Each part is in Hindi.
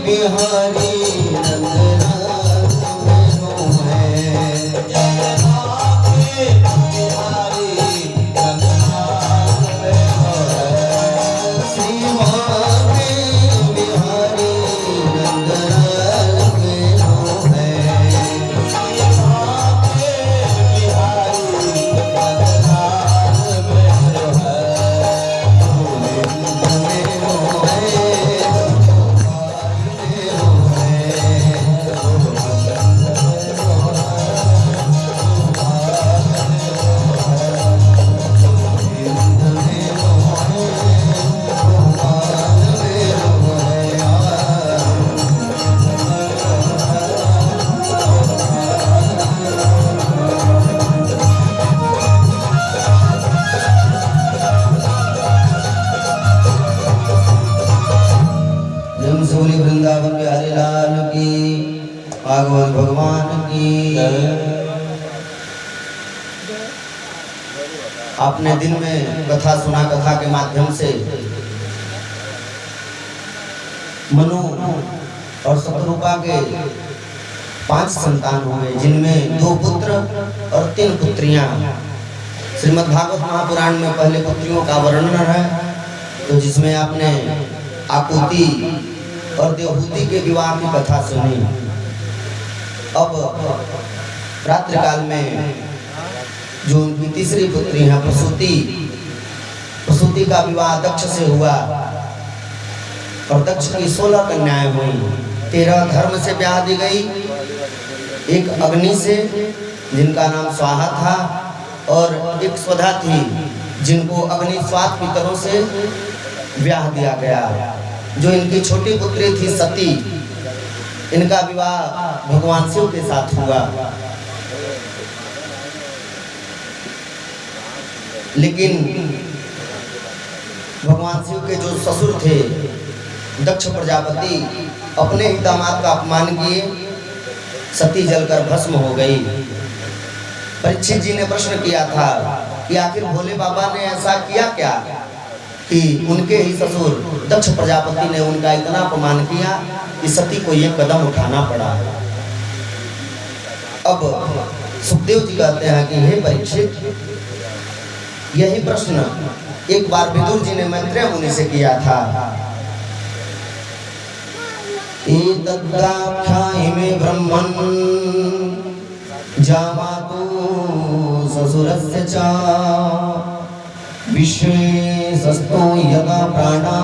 बिहारी नंदलाल मेरो है। जगन्नाथ बिहारी नंदलाल मेरो है। श्रीमान बिहारी नंदलाल मेरो है। श्रीमान बिहारी नंदलाल मेरो है। वृंदावन बिहारी लाल की, भागवत भगवान की। आपने दिन में कथा सुना, कथा के माध्यम से मनु और शत्रुपा के 5 संतान हुए, जिनमें 2 पुत्र और 3 पुत्रियां। श्रीमद् भागवत महापुराण में पहले पुत्रियों का वर्णन है, तो जिसमें आपने आकुति और देवहूति के विवाह की कथा सुनी। अब रात्रि काल में जो उनकी तीसरी पुत्री है प्रसूति का विवाह दक्ष से हुआ और दक्ष की 16 कन्याएं हुई। 13 धर्म से ब्याह दी गई, एक अग्नि से जिनका नाम स्वाहा था और एक स्वधा थी जिनको अग्नि स्वात पितरों से ब्याह दिया गया। जो इनकी छोटी पुत्री थी सती, इनका विवाह भगवान शिव के साथ हुआ। लेकिन भगवान शिव के जो ससुर थे दक्ष प्रजापति, अपने ही दामाद का अपमान किए, सती जलकर भस्म हो गई। परीक्षित जी ने प्रश्न किया था कि आखिर भोले बाबा ने ऐसा किया क्या कि उनके ही ससुर दक्ष प्रजापति ने उनका इतना अपमान किया कि सती को ये कदम उठाना पड़ा। अब सुखदेव जी कहते हैं कि हे परीक्षित, यही प्रश्न एक बार विदुर जी ने मैत्रेय मुनि से किया था। एतद्दाख्याहि मे ब्रह्मन् जामातु ससुरस्य च विश्वेशस्तो यदा प्राणा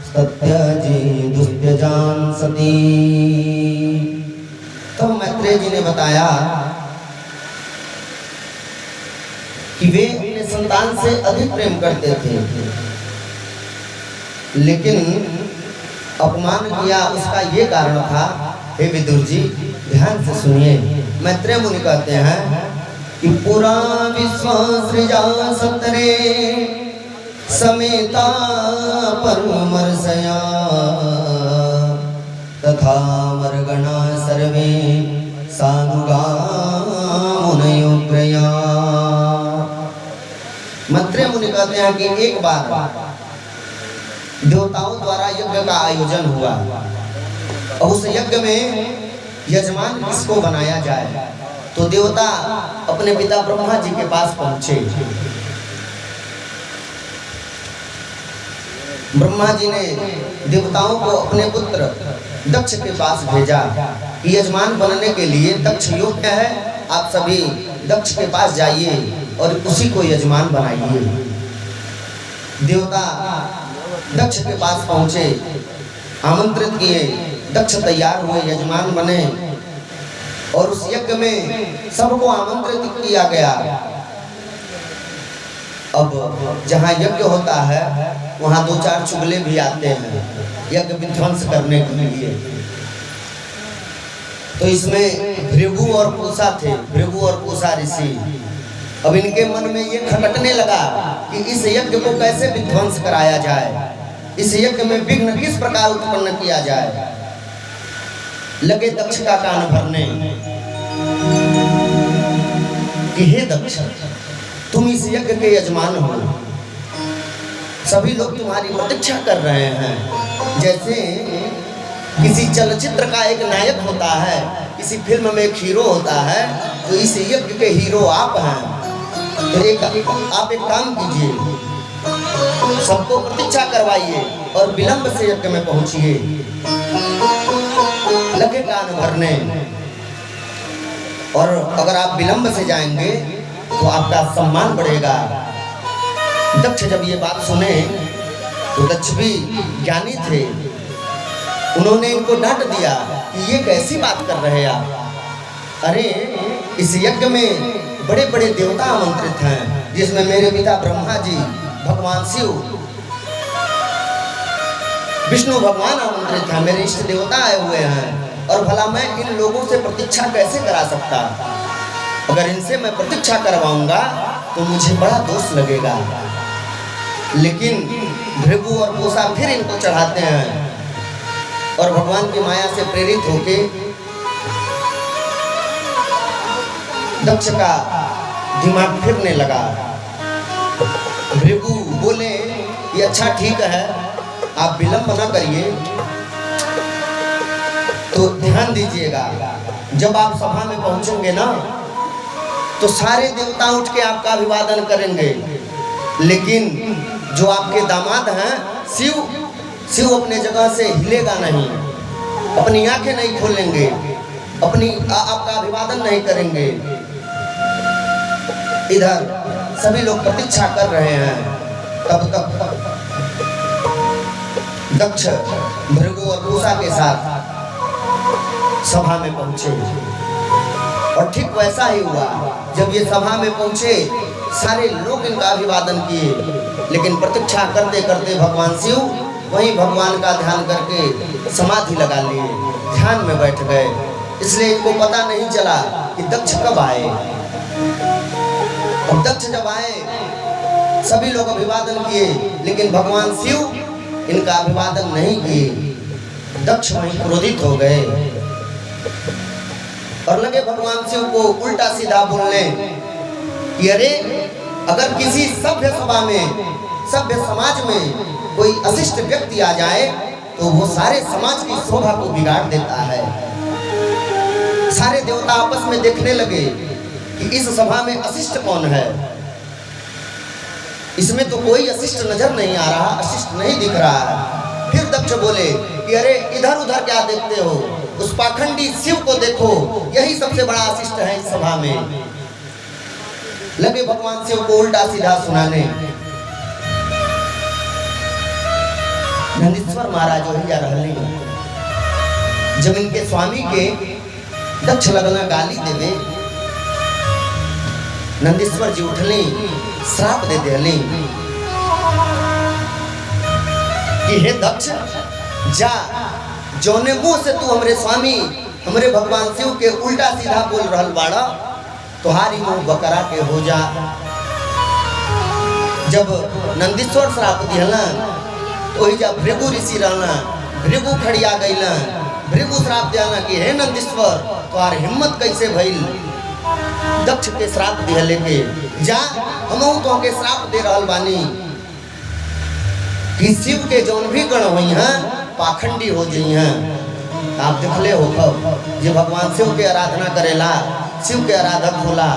सत्यजे दुस्त्यजान सती। तो मैत्रेय जी ने बताया कि वे अपने संतान से अधिक प्रेम करते थे, लेकिन अपमान किया उसका ये कारण था। हे विदुर जी, ध्यान से सुनिए। मैत्रेय मुनि कहते हैं कि पुरा विश्व सृजा सतरे समेता परमर्षया तथा मर्गणा सर्वे सानुगा मुनयो प्रया। मैत्रेय मुनि कहते हैं कि एक बार देवताओं द्वारा यज्ञ का आयोजन हुआ और उस यज्ञ में यजमान किसको बनाया जाए, तो देवता अपने पिता ब्रह्मा जी के पास पहुंचे। ब्रह्मा जी ने देवताओं को अपने पुत्र दक्ष के पास भेजा कि यजमान बनने के लिए दक्ष योग्य है, आप सभी दक्ष के पास जाइए और उसी को यजमान बनाइए। देवता दक्ष के पास पहुंचे, आमंत्रित किए, दक्ष तैयार हुए, यजमान बने और उस यज्ञ में सबको आमंत्रित किया गया। अब जहाँ यज्ञ होता है वहाँ 2-4 चुगले भी आते हैं यज्ञ विध्वंस करने के लिए। तो इसमें भृगु और पूषा थे, भृगु और पूषा ऋषि। अब इनके मन में ये खटकने लगा कि इस यज्ञ को कैसे विध्वंस कराया जाए, इस यज्ञ में विघ्न किस प्रकार उत्पन्न किया जाए। लगे दक्ष का कान भरने कि हे दक्ष, तुम इस यज्ञ के यजमान हो, सभी लोग तुम्हारी प्रतीक्षा कर रहे हैं। जैसे किसी चलचित्र का एक नायक होता है, किसी फिल्म में एक हीरो होता है, तो इस यज्ञ के हीरो आप हैं। तो आप एक काम कीजिए, सबको प्रतीक्षा करवाइए और विलंब से यज्ञ में पहुंचिए। लगे कान भरने, और अगर आप विलंब से जाएंगे तो आपका सम्मान बढ़ेगा। दक्ष जब ये बात सुने तो दक्ष भी ज्ञानी थे, उन्होंने इनको डांट दिया कि ये कैसी बात कर रहे हैं आप। अरे इस यज्ञ में बड़े बड़े देवता आमंत्रित हैं, जिसमें मेरे पिता ब्रह्मा जी, भगवान शिव, विष्णु भगवान आमंत्रित हैं, मेरे इष्ट देवता आए हुए हैं, और भला मैं इन लोगों से प्रतीक्षा कैसे करा सकता। अगर इनसे मैं प्रतीक्षा करवाऊंगा तो मुझे बड़ा दोष लगेगा। लेकिन भृगु और पूषा फिर इनको चढ़ाते हैं, और भगवान की माया से प्रेरित होके दक्ष का दिमाग फिरने लगा। भृगु बोले, ये अच्छा ठीक है, आप विलंब न करिए, तो ध्यान दीजिएगा, जब आप सभा में पहुंचेंगे ना तो सारे देवता उठ के आपका अभिवादन करेंगे, लेकिन जो आपके दामाद हैं शिव अपने जगह से हिलेगा नहीं, अपनी आंखें नहीं खोलेंगे, आपका अभिवादन नहीं करेंगे। इधर सभी लोग प्रतीक्षा कर रहे हैं, तब तक दक्ष भृगु और पूषा के साथ सभा में पहुंचे, और ठीक वैसा ही हुआ। जब ये सभा में पहुंचे, सारे लोग इनका अभिवादन किए, लेकिन प्रतीक्षा करते करते भगवान शिव वहीं भगवान का ध्यान करके समाधि लगा लिए, ध्यान में बैठ गए। इसलिए इनको पता नहीं चला कि दक्ष कब आए। और दक्ष जब आए, सभी लोग अभिवादन किए, लेकिन भगवान शिव इनका अभिवादन नहीं किए। दक्ष वहीं क्रोधित हो गए और लगे भगवान शिव को उल्टा सीधा बोलने कि अरे, अगर किसी सभ्य सभा में, सभ्य समाज में कोई अशिष्ट व्यक्ति आ जाए तो वो सारे समाज की शोभा को बिगाड़ देता है। सारे देवता आपस में देखने लगे कि इस सभा में अशिष्ट कौन है। इसमें तो कोई अशिष्ट नजर नहीं आ रहा, अशिष्ट नहीं दिख रहा है। फिर दक्ष बोले कि अरे, इधर उधर क्या देखते हो, उस पाखंडी शिव को देखो, यही सबसे बड़ा अशिष्ट है इस सभा में। लगे भगवान शिव को उल्टा सीधा सुनाने। नंदीश्वर महाराज वही जा रहे, जब इनके स्वामी के दक्ष लगना गाली देवे, नंदीश्वर जी उठले, श्राप दे देले कि हे दक्ष, जा, जौने मुंह से तू हमरे स्वामी, हमरे भगवान शिव के उल्टा सीधा बोल रहल बाड़ा, तुम्हारी मुंह बकरा के हो जा। जब नंदीश्वर श्राप दिहला, तो ही जब भृगु ऋषि रहना, भृगु खड़िया गईला, भृगु श्राप दिया कि हे नंदीश्वर, तुम्हार हिम्मत कैसे भइल दक्ष के श्राप दिहले के, जा, हमहू तो के श्राप दे रहल बानी कि शिव के जौन भी गण हुई हैं पाखंडी हो जाई हैं। आप देखले हो कब जे भगवान शिव के आराधना करेला, शिव के आराधक होला,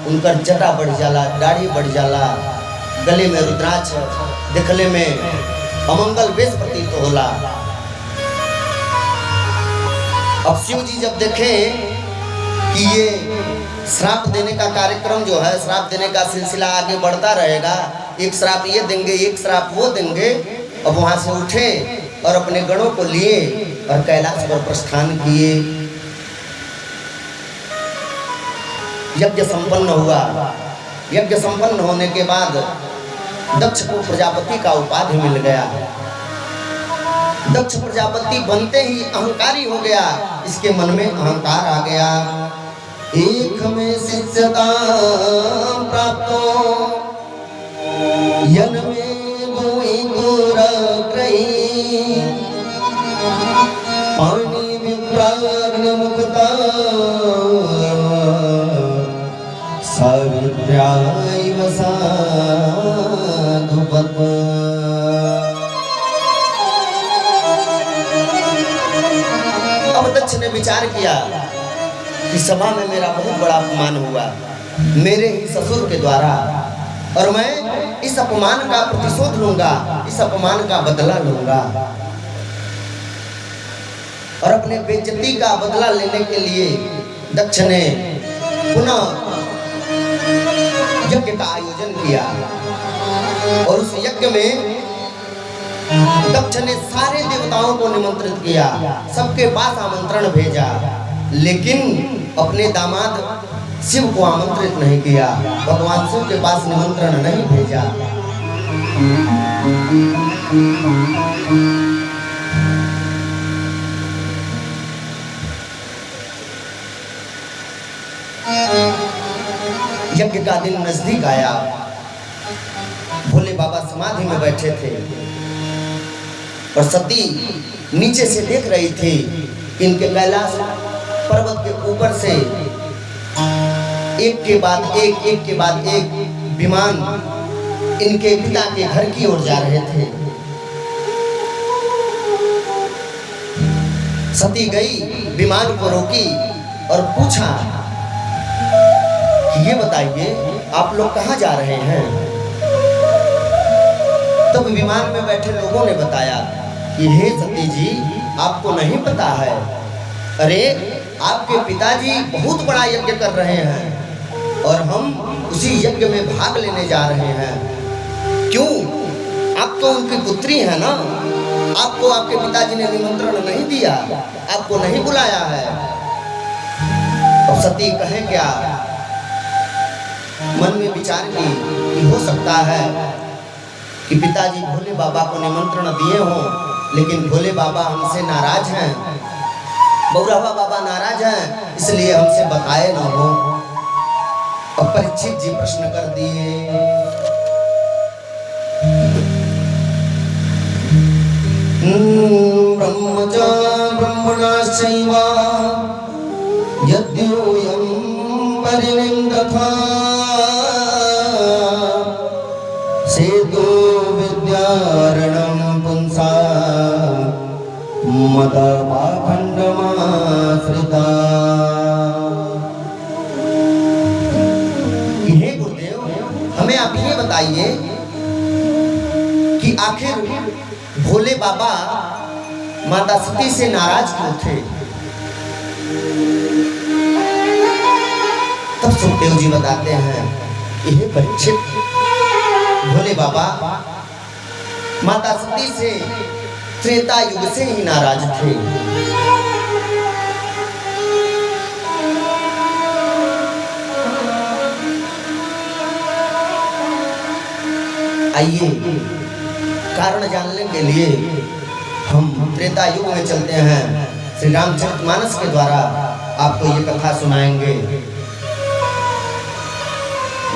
उनकर जटा बढ़ जाला, दाढ़ी बढ़ जाला, गले में रुद्राक्ष, देखले में अमंगल वेश प्रतीत होला। अब शिव जी जब देखे कि ये श्राप देने का कार्यक्रम जो है, श्राप देने का सिलसिला आगे बढ़ता रहेगा, एक श्राप ये देंगे, एक श्राप वो देंगे, अब वहां से उठे और अपने गणों को लिए और कैलाश पर प्रस्थान किए। यज्ञ संपन्न हुआ। यज्ञ संपन्न होने के बाद दक्ष को प्रजापति का उपाधि मिल गया। दक्ष प्रजापति बनते ही अहंकारी हो गया, इसके मन में अहंकार आ गया। एक में शिष्यता प्राप्तो यन में दुई गुर ग्रही, पानी विप्राग्न मुक्ता सावित्र्याय साधु पद्म। दक्ष ने विचार किया कि सभा में मेरा बहुत बड़ा अपमान हुआ मेरे ही ससुर के द्वारा, और मैं इस अपमान का प्रतिशोध लूंगा, इस अपमान का बदला लूंगा। और अपने बेइज्जती का बदला लेने के लिए दक्ष ने पुनः यज्ञ का आयोजन किया, और उस यज्ञ में दक्ष ने सारे देवताओं को निमंत्रित किया, सबके पास आमंत्रण भेजा, लेकिन अपने दामाद शिव को आमंत्रित नहीं किया, भगवान शिव के पास निमंत्रण नहीं भेजा। यज्ञ का दिन नजदीक आया, भोले बाबा समाधि में बैठे थे और सती नीचे से देख रही थी कि इनके कैलाश पर्वत के ऊपर से एक के बाद एक विमान इनके पिता के घर की ओर जा रहे थे। सती गई, विमान को रोकी और पूछा कि ये बताइए आप लोग कहाँ जा रहे हैं। तब विमान में बैठे लोगों ने बताया कि हे सती जी, आपको नहीं पता है, अरे आपके पिताजी बहुत बड़ा यज्ञ कर रहे हैं और हम उसी यज्ञ में भाग लेने जा रहे हैं। क्यों? आप तो उनकी पुत्री है ना, आपको आपके पिताजी ने निमंत्रण नहीं दिया, आपको नहीं बुलाया है। और सती कहे क्या, मन में विचार की कि हो सकता है कि पिताजी भोले बाबा को निमंत्रण दिए हों, लेकिन भोले बाबा हमसे नाराज हैं, बौराहा बाबा नाराज हैं, इसलिए हमसे बताए ना हो। अब परीक्षित जी प्रश्न कर दिए, ब्रह्मचा ब्रह्मणाश्चैव यद्योऽयं परिनिन्दथा सेतो विद्यारणं पुंसा मदपाखण्डमाश्रिता। हे गुरुदेव, हमें आप ये बताइए कि आखिर भोले बाबा माता सती से नाराज क्यों थे। तब सुखदेव जी बताते हैं, यह परीक्षित, भोले बाबा माता सती से त्रेता युग से ही नाराज थे। आइए कारण जानने के लिए हम त्रेता युग में चलते हैं। श्री रामचरितमानस के द्वारा आपको ये कथा सुनाएंगे।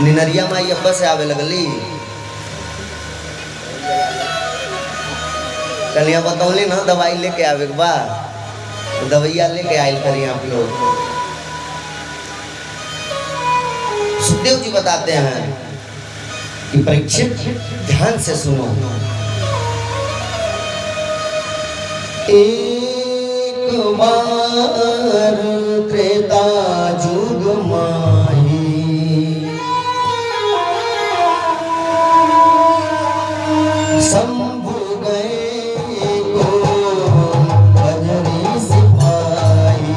निनरिया माई अब्बा से आवे लगली, कलिया बतौली ना दवाई लेके आवे के बाद, तो दवाइया लेके आयल करी आप लोग। सुखदेव जी बताते हैं कि परीक्षित ध्यान से सुनो। एक बार त्रेता युग माही शंभु गए को बजरी सिपाही।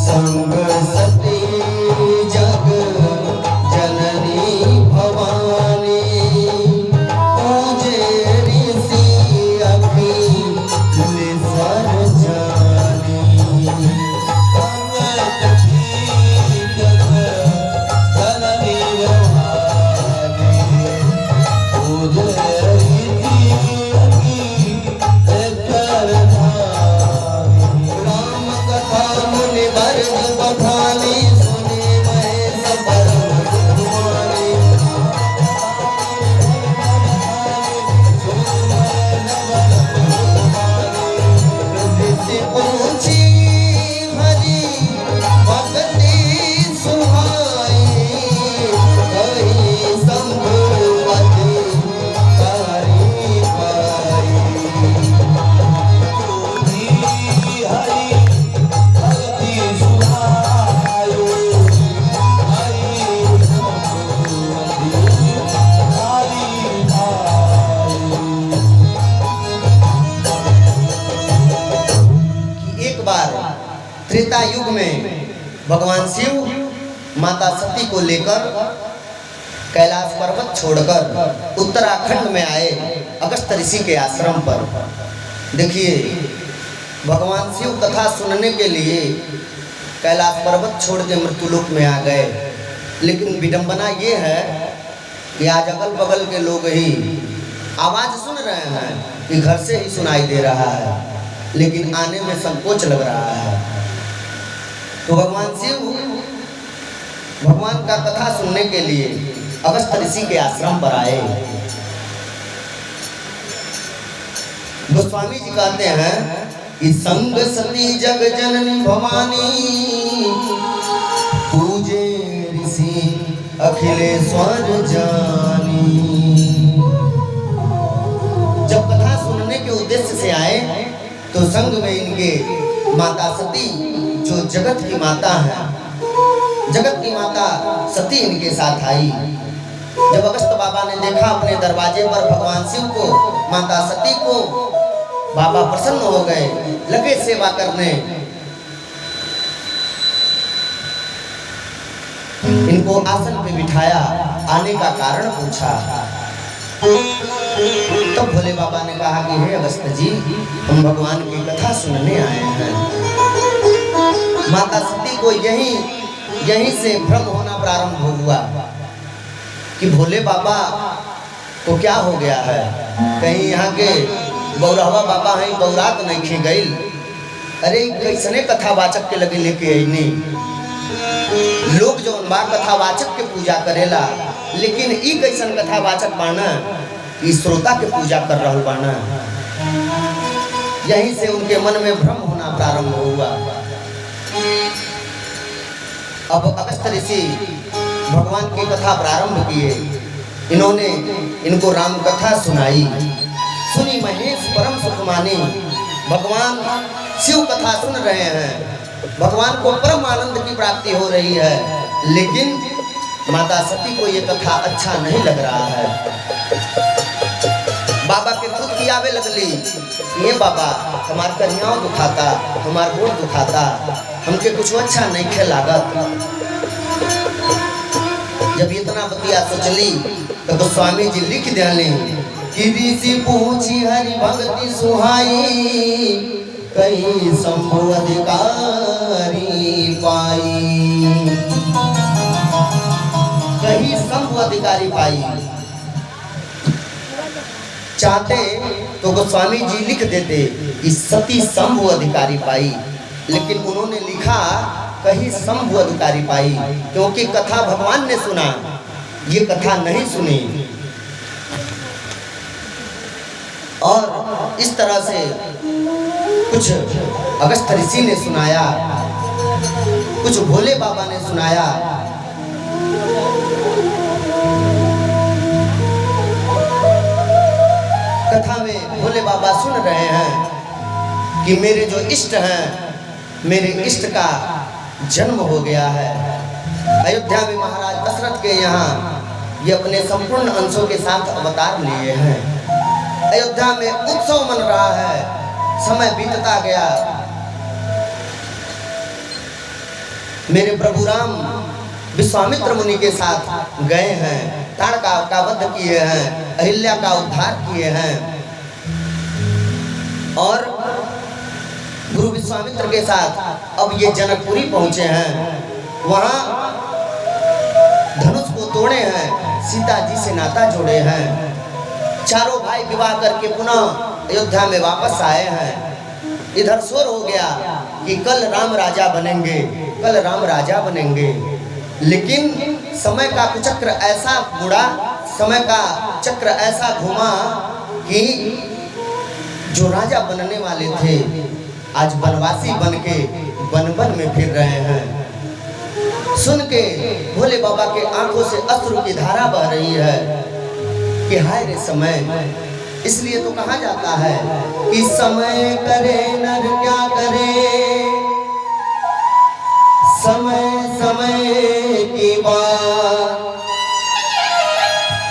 संग एक बार त्रेता युग में भगवान शिव माता सती को लेकर कैलाश पर्वत छोड़कर उत्तराखंड में आए अगस्त ऋषि के आश्रम पर। देखिए, भगवान शिव कथा सुनने के लिए कैलाश पर्वत छोड़ के मृत्युलोक में आ गए। लेकिन विडंबना ये है कि आज अगल बगल के लोग ही आवाज सुन रहे हैं कि घर से ही सुनाई दे रहा है, लेकिन आने में संकोच लग रहा है। तो भगवान शिव भगवान का कथा सुनने के लिए अगस्त ऋषि के आश्रम पर आए। गोस्वामी जी कहते हैं कि संग सती जग जननी भवानी, पूजे ऋषि अखिलेश्वर जानी। जब कथा सुनने के उद्देश्य से आए तो संग में इनके माता सती, जो जगत की माता है, जगत की माता सती इनके साथ आई। जब अगस्त बाबा ने देखा अपने दरवाजे पर भगवान शिव को, माता सती को, बाबा प्रसन्न हो गए, लगे सेवा करने। इनको आसन पे बिठाया, आने का कारण पूछा। तब भोले बाबा ने कहा कि हे अगस्त जी, हम भगवान की कथा सुनने आए हैं। माता सती को यहीं से भ्रम होना प्रारंभ हुआ कि भोले बाबा को क्या हो गया है, कहीं यहाँ के बौरहवा बाबा हैं बौरात नहीं खी गई। अरे कैसने कथावाचक के लगे लेके आईनी। लोग जो बा कथावाचक के पूजा करेला, लेकिन ई कैसन कथावाचक बाना कि श्रोता के पूजा कर रहा बाना। यहीं से उनके मन में भ्रम होना प्रारंभ हुआ। अब अगस्त ऋषि भगवान की कथा प्रारंभ किए। इन्होंने इनको राम कथा सुनाई। सुनी महेश परम सुख मानी। भगवान शिव कथा सुन रहे हैं, भगवान को परम आनंद की प्राप्ति हो रही है, लेकिन माता सती को ये कथा अच्छा नहीं लग रहा है। बाबा के खुद की आवे लगली, ये बाबा हमार कन्याओं दुखाता, हमार गोड़ दुखाता, हमके कुछ अच्छा नहीं खे लागत। जब इतना बतिया सोचली तो गोस्वामी जी लिख दिले कि ऋषि पूछी हरि भक्ति सुहाई, कहीं शंभु अधिकारी पाई। कहीं शंभु अधिकारी पाई। चाहते तो गोस्वामी जी लिख देते कि सती शंभु अधिकारी पाई, लेकिन उन्होंने लिखा कहीं शंभु अधिकारी पाई, क्योंकि कथा भगवान ने सुना, ये कथा नहीं सुनी। और इस तरह से कुछ अगस्त ऋषि ने सुनाया, कुछ भोले बाबा ने सुनाया। कथा में भोले बाबा सुन रहे हैं कि मेरे जो इष्ट हैं, मेरे इष्ट का जन्म हो गया है। अयोध्या में महाराज दशरथ के यहाँ ये अपने संपूर्ण अंशों के साथ अवतार लिए हैं। अयोध्या में उत्सव मन रहा है, समय बीतता गया। मेरे प्रभु राम विश्वामित्र मुनि के साथ गए हैं, ताड़का का वध किए हैं, अहिल्या का उद्धार किए हैं, और गुरु विश्वामित्र के साथ अब ये जनकपुरी पहुंचे हैं। वहां धनुष को तोड़े हैं, सीता जी से नाता जोड़े हैं। चारों भाई विवाह करके पुनः अयोध्या में वापस आए हैं। इधर शोर हो गया कि कल राम राजा बनेंगे, कल राम राजा बनेंगे। लेकिन समय का कुचक्र ऐसा मुड़ा, समय का चक्र ऐसा घुमा कि जो राजा बनने वाले थे आज वनवासी बन के वन में फिर रहे हैं। सुन के भोले बाबा के आंखों से अश्रु की धारा बह रही है कि हाय रे समय। इसलिए तो कहा जाता है कि समय करे नर क्या करे, समय समय की बात।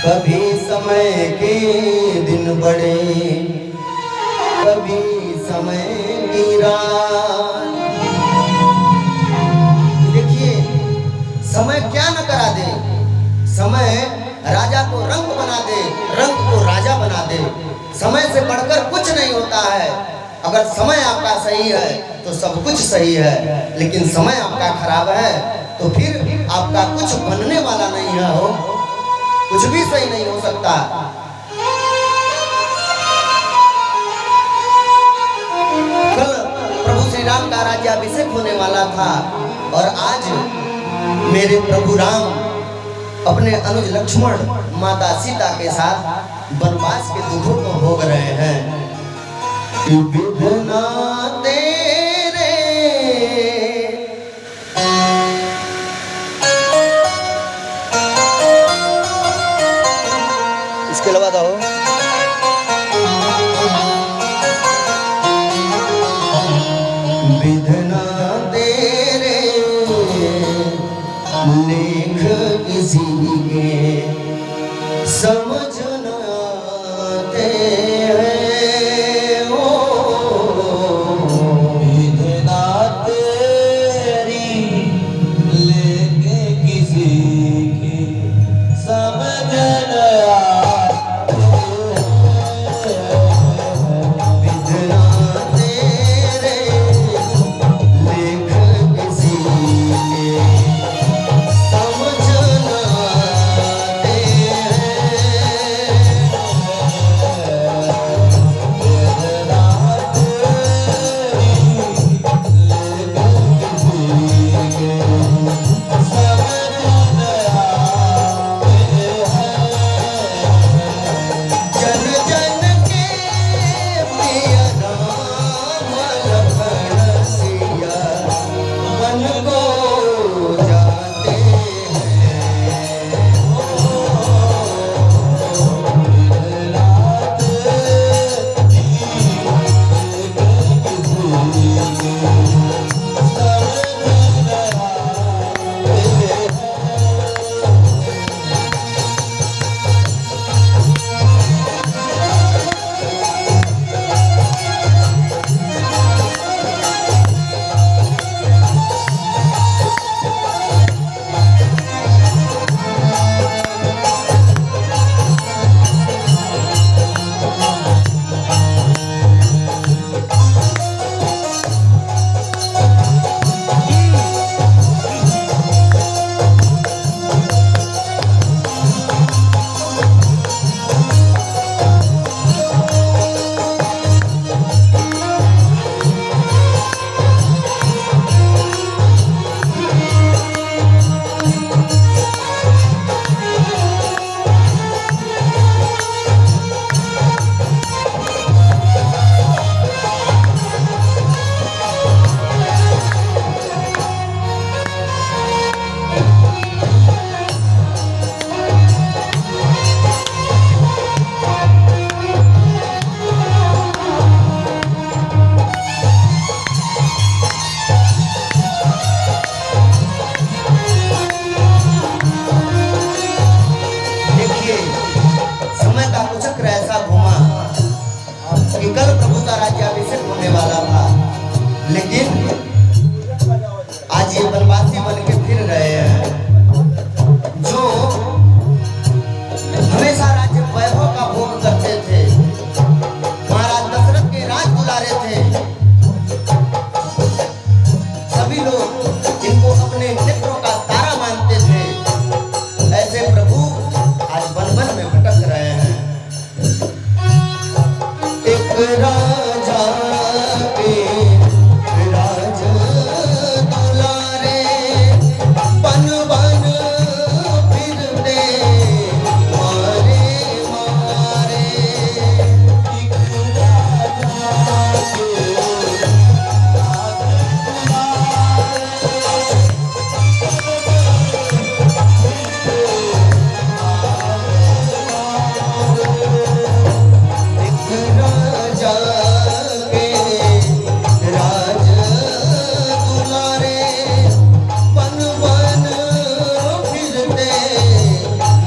कभी समय के दिन बड़े, कभी समय की रात। दे, रंग को राजा बना दे। समय से बढ़कर कुछ नहीं होता है। अगर समय आपका सही है तो सब कुछ सही है, लेकिन समय आपका खराब है तो फिर आपका कुछ बनने वाला नहीं है। हो कुछ भी सही नहीं हो सकता। कल प्रभु श्री राम का राज्याभिषेक होने वाला था और आज मेरे प्रभु राम अपने अनुज लक्ष्मण माता सीता के साथ वनवास के दुखों को भोग रहे हैं। विधना तेरे इसके अलावा तो विधना तेरे लेख किसी के समझ न आते हैं। विधना तेरी लेके किसी की समझ न आते हैं। विधना तेरे लेख किसी के समझ न आते जन जन के प्रिय राम लखन सिया मन को जाते देखिए समय का कुछ चक्र ऐसा घूमा कि कल प्रभु का राज्याभिषेक होने वाला था, लेकिन आज ये वनवासी बन के फिर रहे हैं। जो हमेशा राज्य वैभव का भोग करते थे, महाराज दशरथ के राज दुलारे थे, सभी लोग इनको अपने नेत्रों का तारा मानते थे, ऐसे प्रभु आज वन वन में भटक रहे हैं। एक राजा के राज दुलारे बन बन फिरते मारे मारे। एक राजा के एक राजा के राज दुलारे बन बन फिरते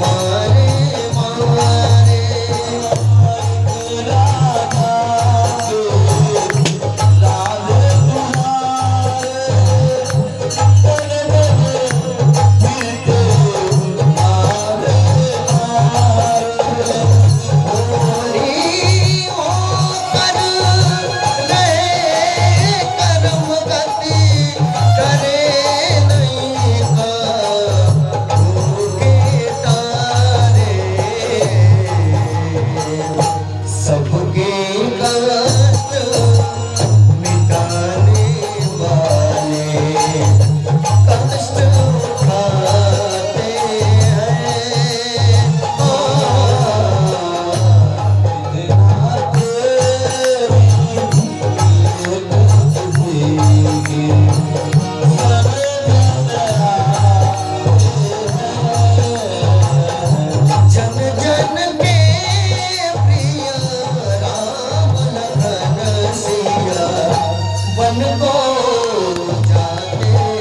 मारे मारे। मन को जाते हैं।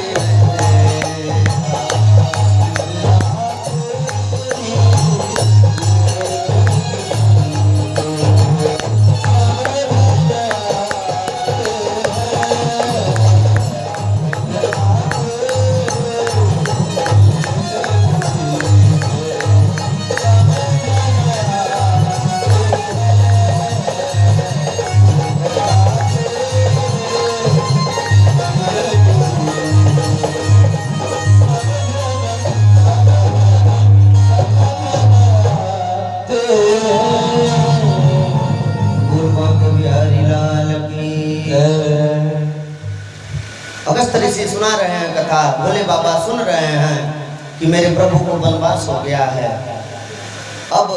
अगस्त ऋषि सुना रहे हैं कथा, भोले बाबा सुन रहे हैं कि मेरे प्रभु को वनवास हो गया है। अब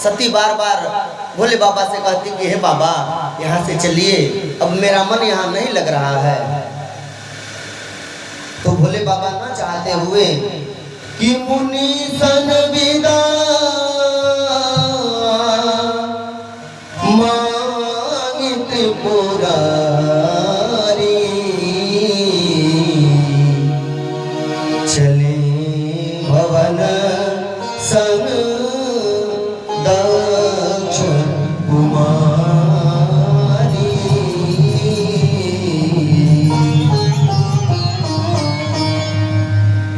सती बार बार भोले बाबा से कहती कि हे बाबा यहाँ से चलिए, अब मेरा मन यहाँ नहीं लग रहा है। तो भोले बाबा न चाहते हुए कि मुनि सन विदा मांगित पुरारी, चले भवन संग दक्ष कुमारी।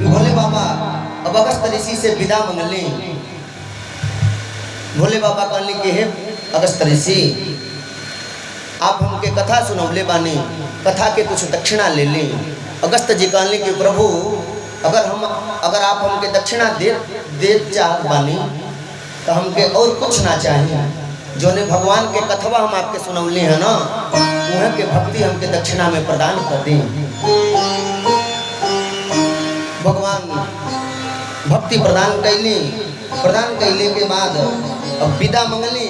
भोले बाबा अब अगस्त ऋषि से विदा मंगली। भोले बाबा कहली कि हे अगस्त ऋषि, आप हमके कथा सुनौले बानी, कथा के कुछ दक्षिणा ले लें। अगस्त जी कहली कि प्रभु अगर आप हमके दक्षिणा दे चाहत बानी तो हमके और कुछ ना चाहिए। जो ने भगवान के कथवा हम आपके सुनौले हैं ना, वह के भक्ति हमके दक्षिणा में प्रदान कर दी। भगवान भक्ति प्रदान कैली के बाद अब विदा मंगली।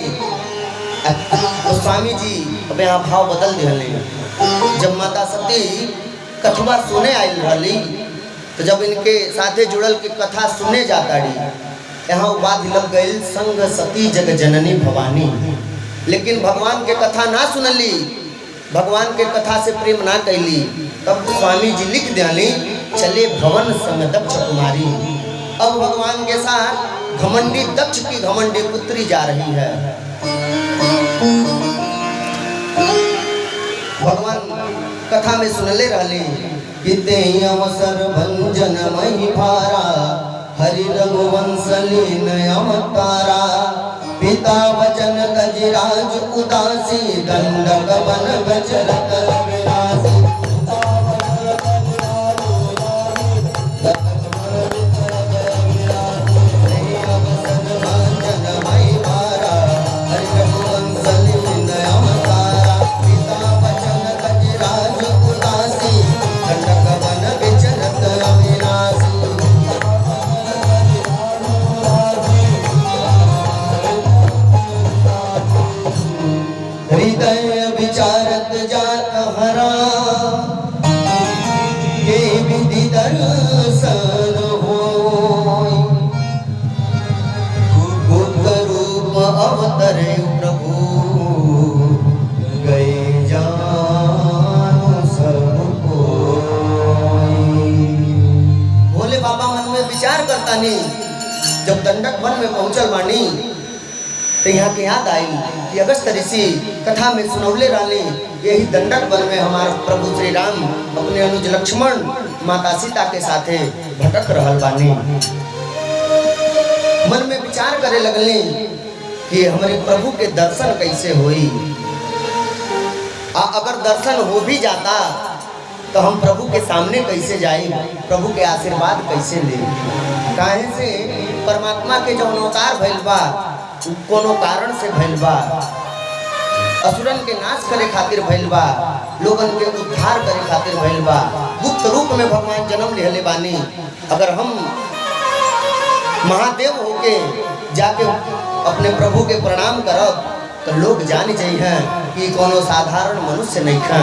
तो स्वामी जी अब यहाँ भाव बदल दिले। जब माता सती कथवा सुने आयल रही, तो जब इनके साथे जुड़ल की कथा सुने जाताड़ी, यहाँ उपाधि लग गई संग सती जग जननी भवानी। लेकिन भगवान के कथा ना सुनली, भगवान के कथा से प्रेम ना कैली, तब स्वामी जी लिख दियाली चले भवन संग दक्ष कुमारी। अब भगवान के साथ घमंडी दक्ष की घमंडी पुत्री जा रही है। भगवान कथा में सुनले रहले किते अवसर भंजन मही भारा, हरि रघुवंश लीन अवतारा। पिता वचन गजराज उदासी, दंडक बन गजरत विनाशी। हृदय विचारत जात हरा, ये विधि दर्शन होय। बुद्ध रूप अवतरे प्रभु, गए जान सब कोय। भोले बाबा मन में विचार करता नहीं। जब दंडक वन में पहुंचल बानी तो यहाँ के याद आई कि अगस्त ऋषि कथा में सुनौले रहले, यही दंडक वन में हमारे प्रभु श्री राम अपने अनुज लक्ष्मण माता सीता के साथे भटक रहल बानी। मन में विचार करे लगले कि हमारे प्रभु के दर्शन कैसे होई। अगर दर्शन हो भी जाता तो हम प्रभु के सामने कैसे जाए, प्रभु के आशीर्वाद कैसे ले। काहे से परमात्मा के जो अवतार भइल बा कोनो कारण से भइल बा, असुरन के नाश करे खातिर भइल बा, लोगन के उद्धार करे खातिर भइल बा। गुप्त रूप में भगवान जन्म लेले बानी। अगर हम महादेव होके जाके अपने प्रभु के प्रणाम करब तो लोग जान जाइए कि कोनो साधारण मनुष्य नहीं खा,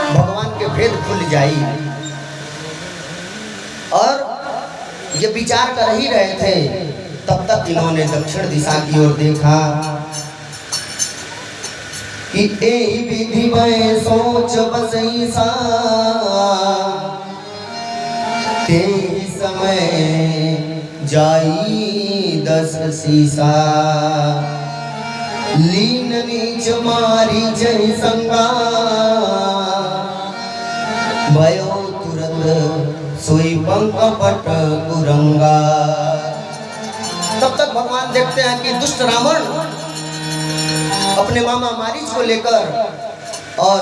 भगवान के भेद खुल जाई। और ये विचार कर ही रहे थे, तब तक इन्होंने दक्षिण दिशा की ओर देखा। कि ए विधि में सोच बसई सा ते समय जाई 10 सीसा लीन नीच मारी जय संगा भयो तुरंत सोई पंख पट कुरंगा। तब तक भगवान देखते हैं कि दुष्ट रावण अपने मामा मारीच को लेकर और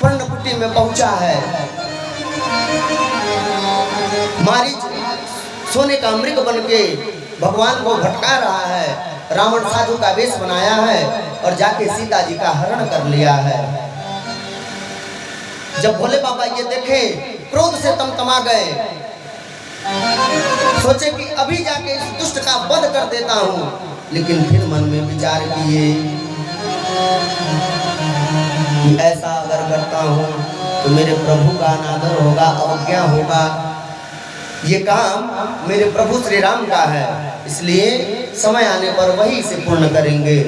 पर्णकुटी में पहुंचा है। मारीच सोने का मृग बन के भगवान को भटका रहा है। रावण साधु का वेश बनाया है और जाके सीता जी का हरण कर लिया है। जब भोले बाबा ये देखे क्रोध से तमतमा गए, सोचे कि अभी जाके इस दुष्ट का वध कर देता हूं, लेकिन फिर मन में विचार किए कि ऐसा अगर करता हूं तो मेरे प्रभु का अनादर होगा, अवज्ञा होगा। ये काम मेरे प्रभु श्री राम का है, इसलिए समय आने पर वही इसे पूर्ण करेंगे।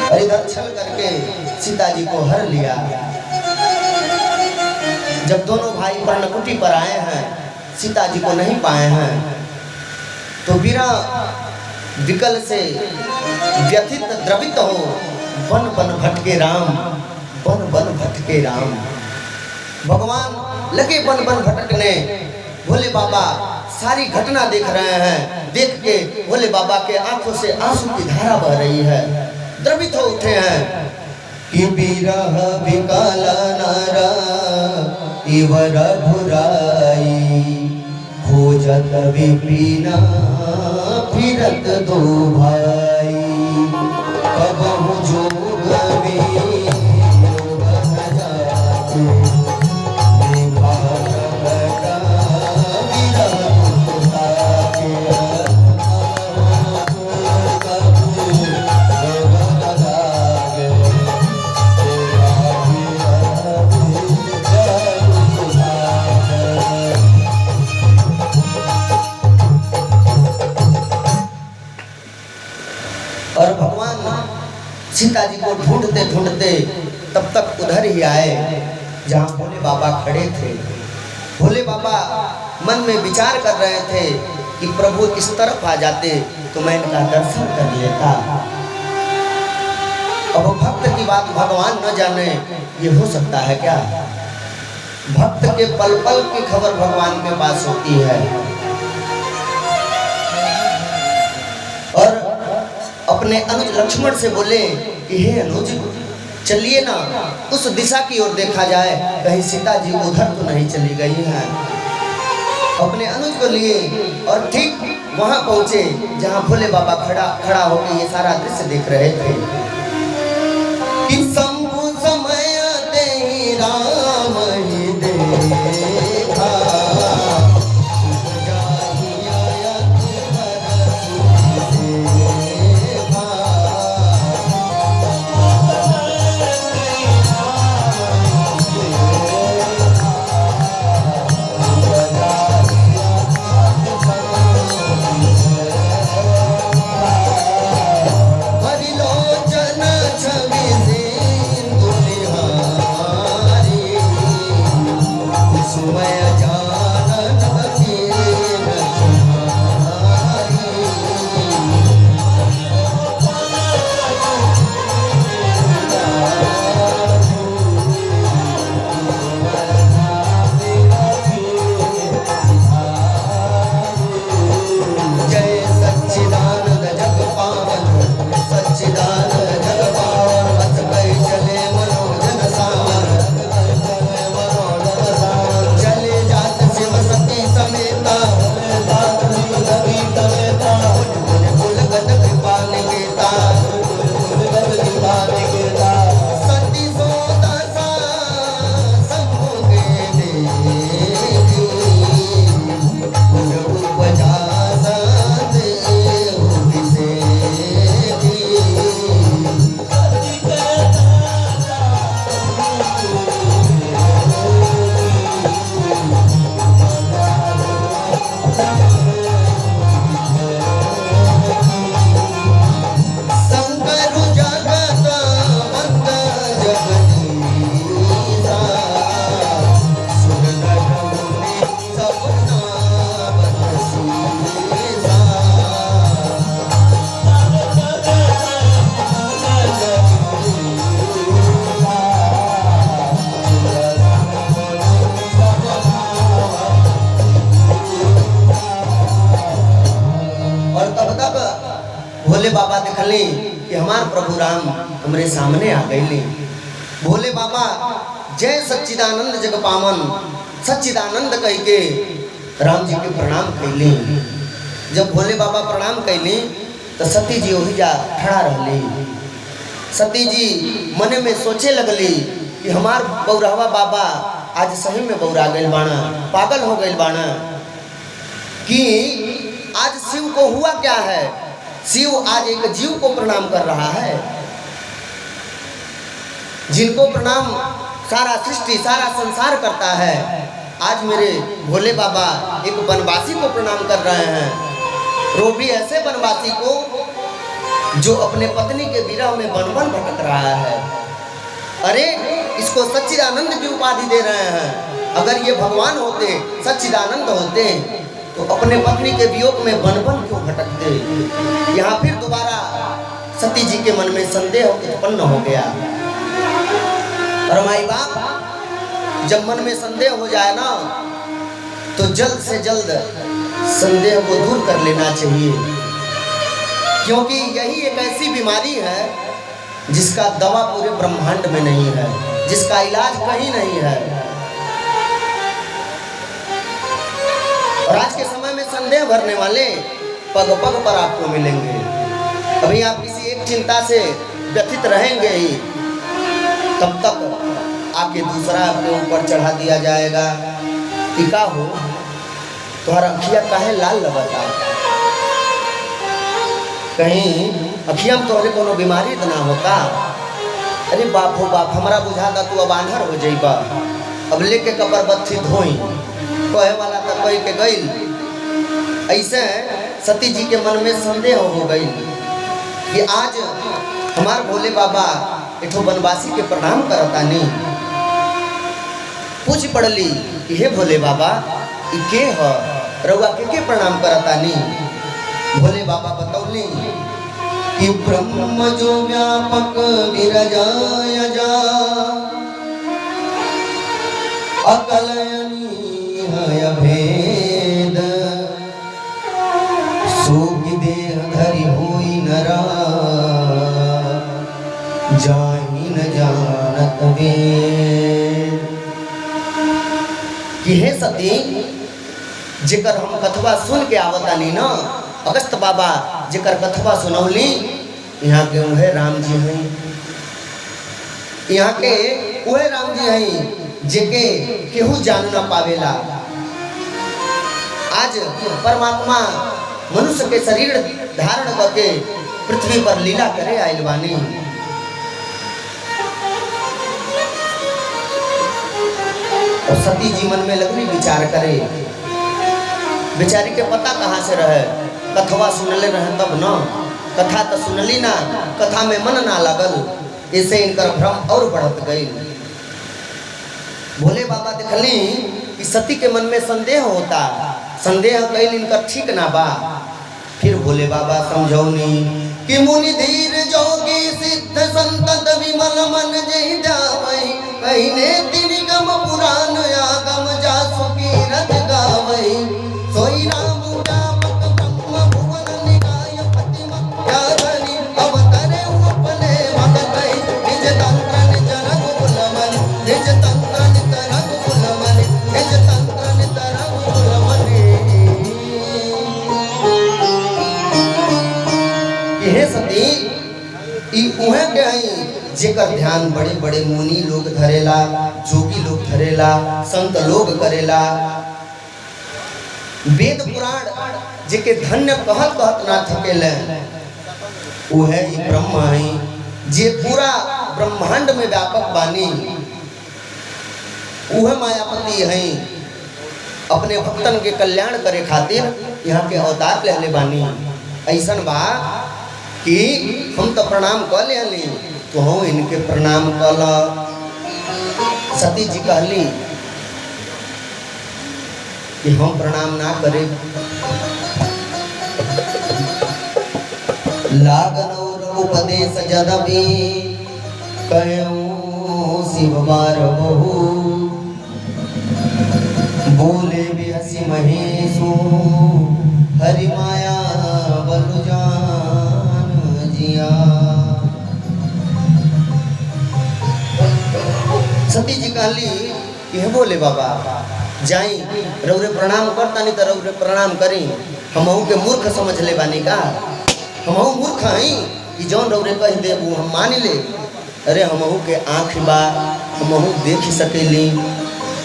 और इधर छल करके सीता जी को हर लिया। जब दोनों भाई पर्णकुटी पर आए हैं, सीता जी को नहीं पाए हैं, तो वीरा विकल से व्यथित द्रवित हो वन वन भटके राम, वन वन भटके राम। भगवान लगे वन वन भटकने। भोले बाबा सारी घटना देख रहे हैं। देख के भोले बाबा के आंखों से आंसू की धारा बह रही है, द्रवित हो उठे हैं कि बिरह विकल नर इवर भुराई खोजत विपिना फिरत दो भाई कबहु जोग में सीता जी को ढूंढते ढूंढते तब तक उधर ही आए जहाँ भोले बाबा खड़े थे। भोले बाबा मन में विचार कर रहे थे कि प्रभु इस तरफ आ जाते तो मैं इनका दर्शन कर लेता। अब भक्त की बात भगवान न जाने, ये हो सकता है क्या? भक्त के पल पल की खबर भगवान के पास होती है। और अपने अनुज लक्ष्मण से बोले कि हे अनुज, चलिए ना उस दिशा की ओर देखा जाए, कहीं सीता जी उधर तो नहीं चली गई हैं। अपने अनुज को लिए और ठीक वहां पहुंचे जहां भोले बाबा खड़ा होकर ये सारा दृश्य देख रहे थे कि शंभु समय दे राम ही देखा हरिलोचन प्रभु राम हमरे सामने आ गए। भोले बाबा जय सच्चिदानंद जग पावन सच्चिदानंद कह के राम जी के प्रणाम कैली। जब भोले बाबा प्रणाम कैली तो सती जी वही जा खड़ा रहली। सती जी मने में सोचे लगली कि हमार बौरहवा बाबा आज सही में बौरा गइल बाना, पागल हो गइल बाना कि आज शिव को हुआ क्या है। शिव आज एक जीव को प्रणाम कर रहा है, जिनको प्रणाम सारा सृष्टि सारा संसार करता है। आज मेरे भोले बाबा एक वनवासी को प्रणाम कर रहे हैं, वो भी ऐसे वनवासी को जो अपने पत्नी के विरह में वन वन भटक रहा है। अरे इसको सच्चिदानंद की उपाधि दे रहे हैं। अगर ये भगवान होते, सच्चिदानंद होते, तो अपने पत्नी के वियोग में वन वन क्यों भटकते। यहाँ फिर दोबारा सती जी के मन में संदेह उत्पन्न हो गया। और माई बाप जब मन में संदेह हो जाए ना तो जल्द से जल्द संदेह को दूर कर लेना चाहिए, क्योंकि यही एक ऐसी बीमारी है जिसका दवा पूरे ब्रह्मांड में नहीं है, जिसका इलाज कहीं नहीं है। और आज के समय में संदेह भरने वाले पग पग पर आपको मिलेंगे। अभी आप किसी एक चिंता से व्यथित रहेंगे ही, तब तक आपके दूसरा आपके ऊपर चढ़ा दिया जाएगा कि का हो तुम्हारा अखिया काहे लाल लगता, कहीं अखिया में तोहरे कोनो बीमारी तो ना होता। अरे बाप हो बाप, हमारा बुझाता तू अब आंधर हो जाइबा, अब लेके कपर बत्ती धोई कहे वाला तो कह के गई। ऐसे सती जी के मन में संदेह हो गई कि आज हमार भोले बाबा एठो वनवासी के प्रणाम करता नहीं। पूछ पड़ली कि हे भोले बाबा ई के ह, रउआ के प्रणाम करता नहीं। भोले बाबा बतौली कि ब्रह्म जो व्यापक विरजाय जा अकलयनीय भेद सोगी देह धरि होई नरा जाहि न जानत वेद। कि हे सती जेकर हम कथवा सुन के आवतानी न, अगस्त बाबा जेकर कथवा सुनौली, यहाँ के उहे राम जी हैं, यहाँ के उहे राम जी हैं जेके केहू जान ना पावेला। आज परमात्मा मनुष्य के शरीर धारण करके पृथ्वी पर लीला करे आइल बानी। और सती जीवन में लगनी विचार करे, बेचारी के पता कहाँ से रहे, कथवा सुनले रहे तब न, कथा तो सुनली ना, कथा में मन ना लगल, इससे इनकर भ्रम और बढ़त गई। भोले बाबा देखली कि सती के मन में संदेह होता, संदेह कईल इनकर ठीक ना बा। फिर भोले बाबा समझौनी कि मुनि धीर जोगी सिद्ध संतत विमल मन जहि जावई, कहने तिनि गम पुराण आगम जासु कीरत गावई। सोई राम व्यापक ब्रह्म भुवन निकाय प्रतिमा यादनि अवतरे अपने भगतई। निज तंत्र निज रघुकुल मन, निज तंत्र निज रघुकुल मन, निज तंत्र निज रघुकुल मन। हे सती ई उहे के हई जेकर ध्यान बड़े बड़े मुनि लोग धरेला, जोगी लोग धरेला, संत लोग करेला। वेद पुराण जेके धन्य कहत कहत ना थकेले, उहे ई ब्रह्म है जे पूरा ब्रह्मांड में व्यापक बानी। उहे मायापति है, अपने भक्तन के कल्याण करे खातिर यहाँ के अवतार लेले बानी। ऐसन बा कि हम तो प्रणाम कर ले, तो हम इनके प्रणाम कल। सती जी कहली कि हम प्रणाम ना करे, लागन और उपदेश जदबी कहूँ शिव बार बहु। बोले भी हसी महेशु हरि माया बलु जान जिया। सती जी कहली कि हे बोले बाबा जाई रौरे प्रणाम करता नहीं तो रौरे प्रणाम करी हमहू के मूर्ख समझ ले बानी का हमहू मूर्ख हई कि जौन रौरे कह दे वो हम मान ले। अरे हमहू के आँख बा हमहू देख सकेली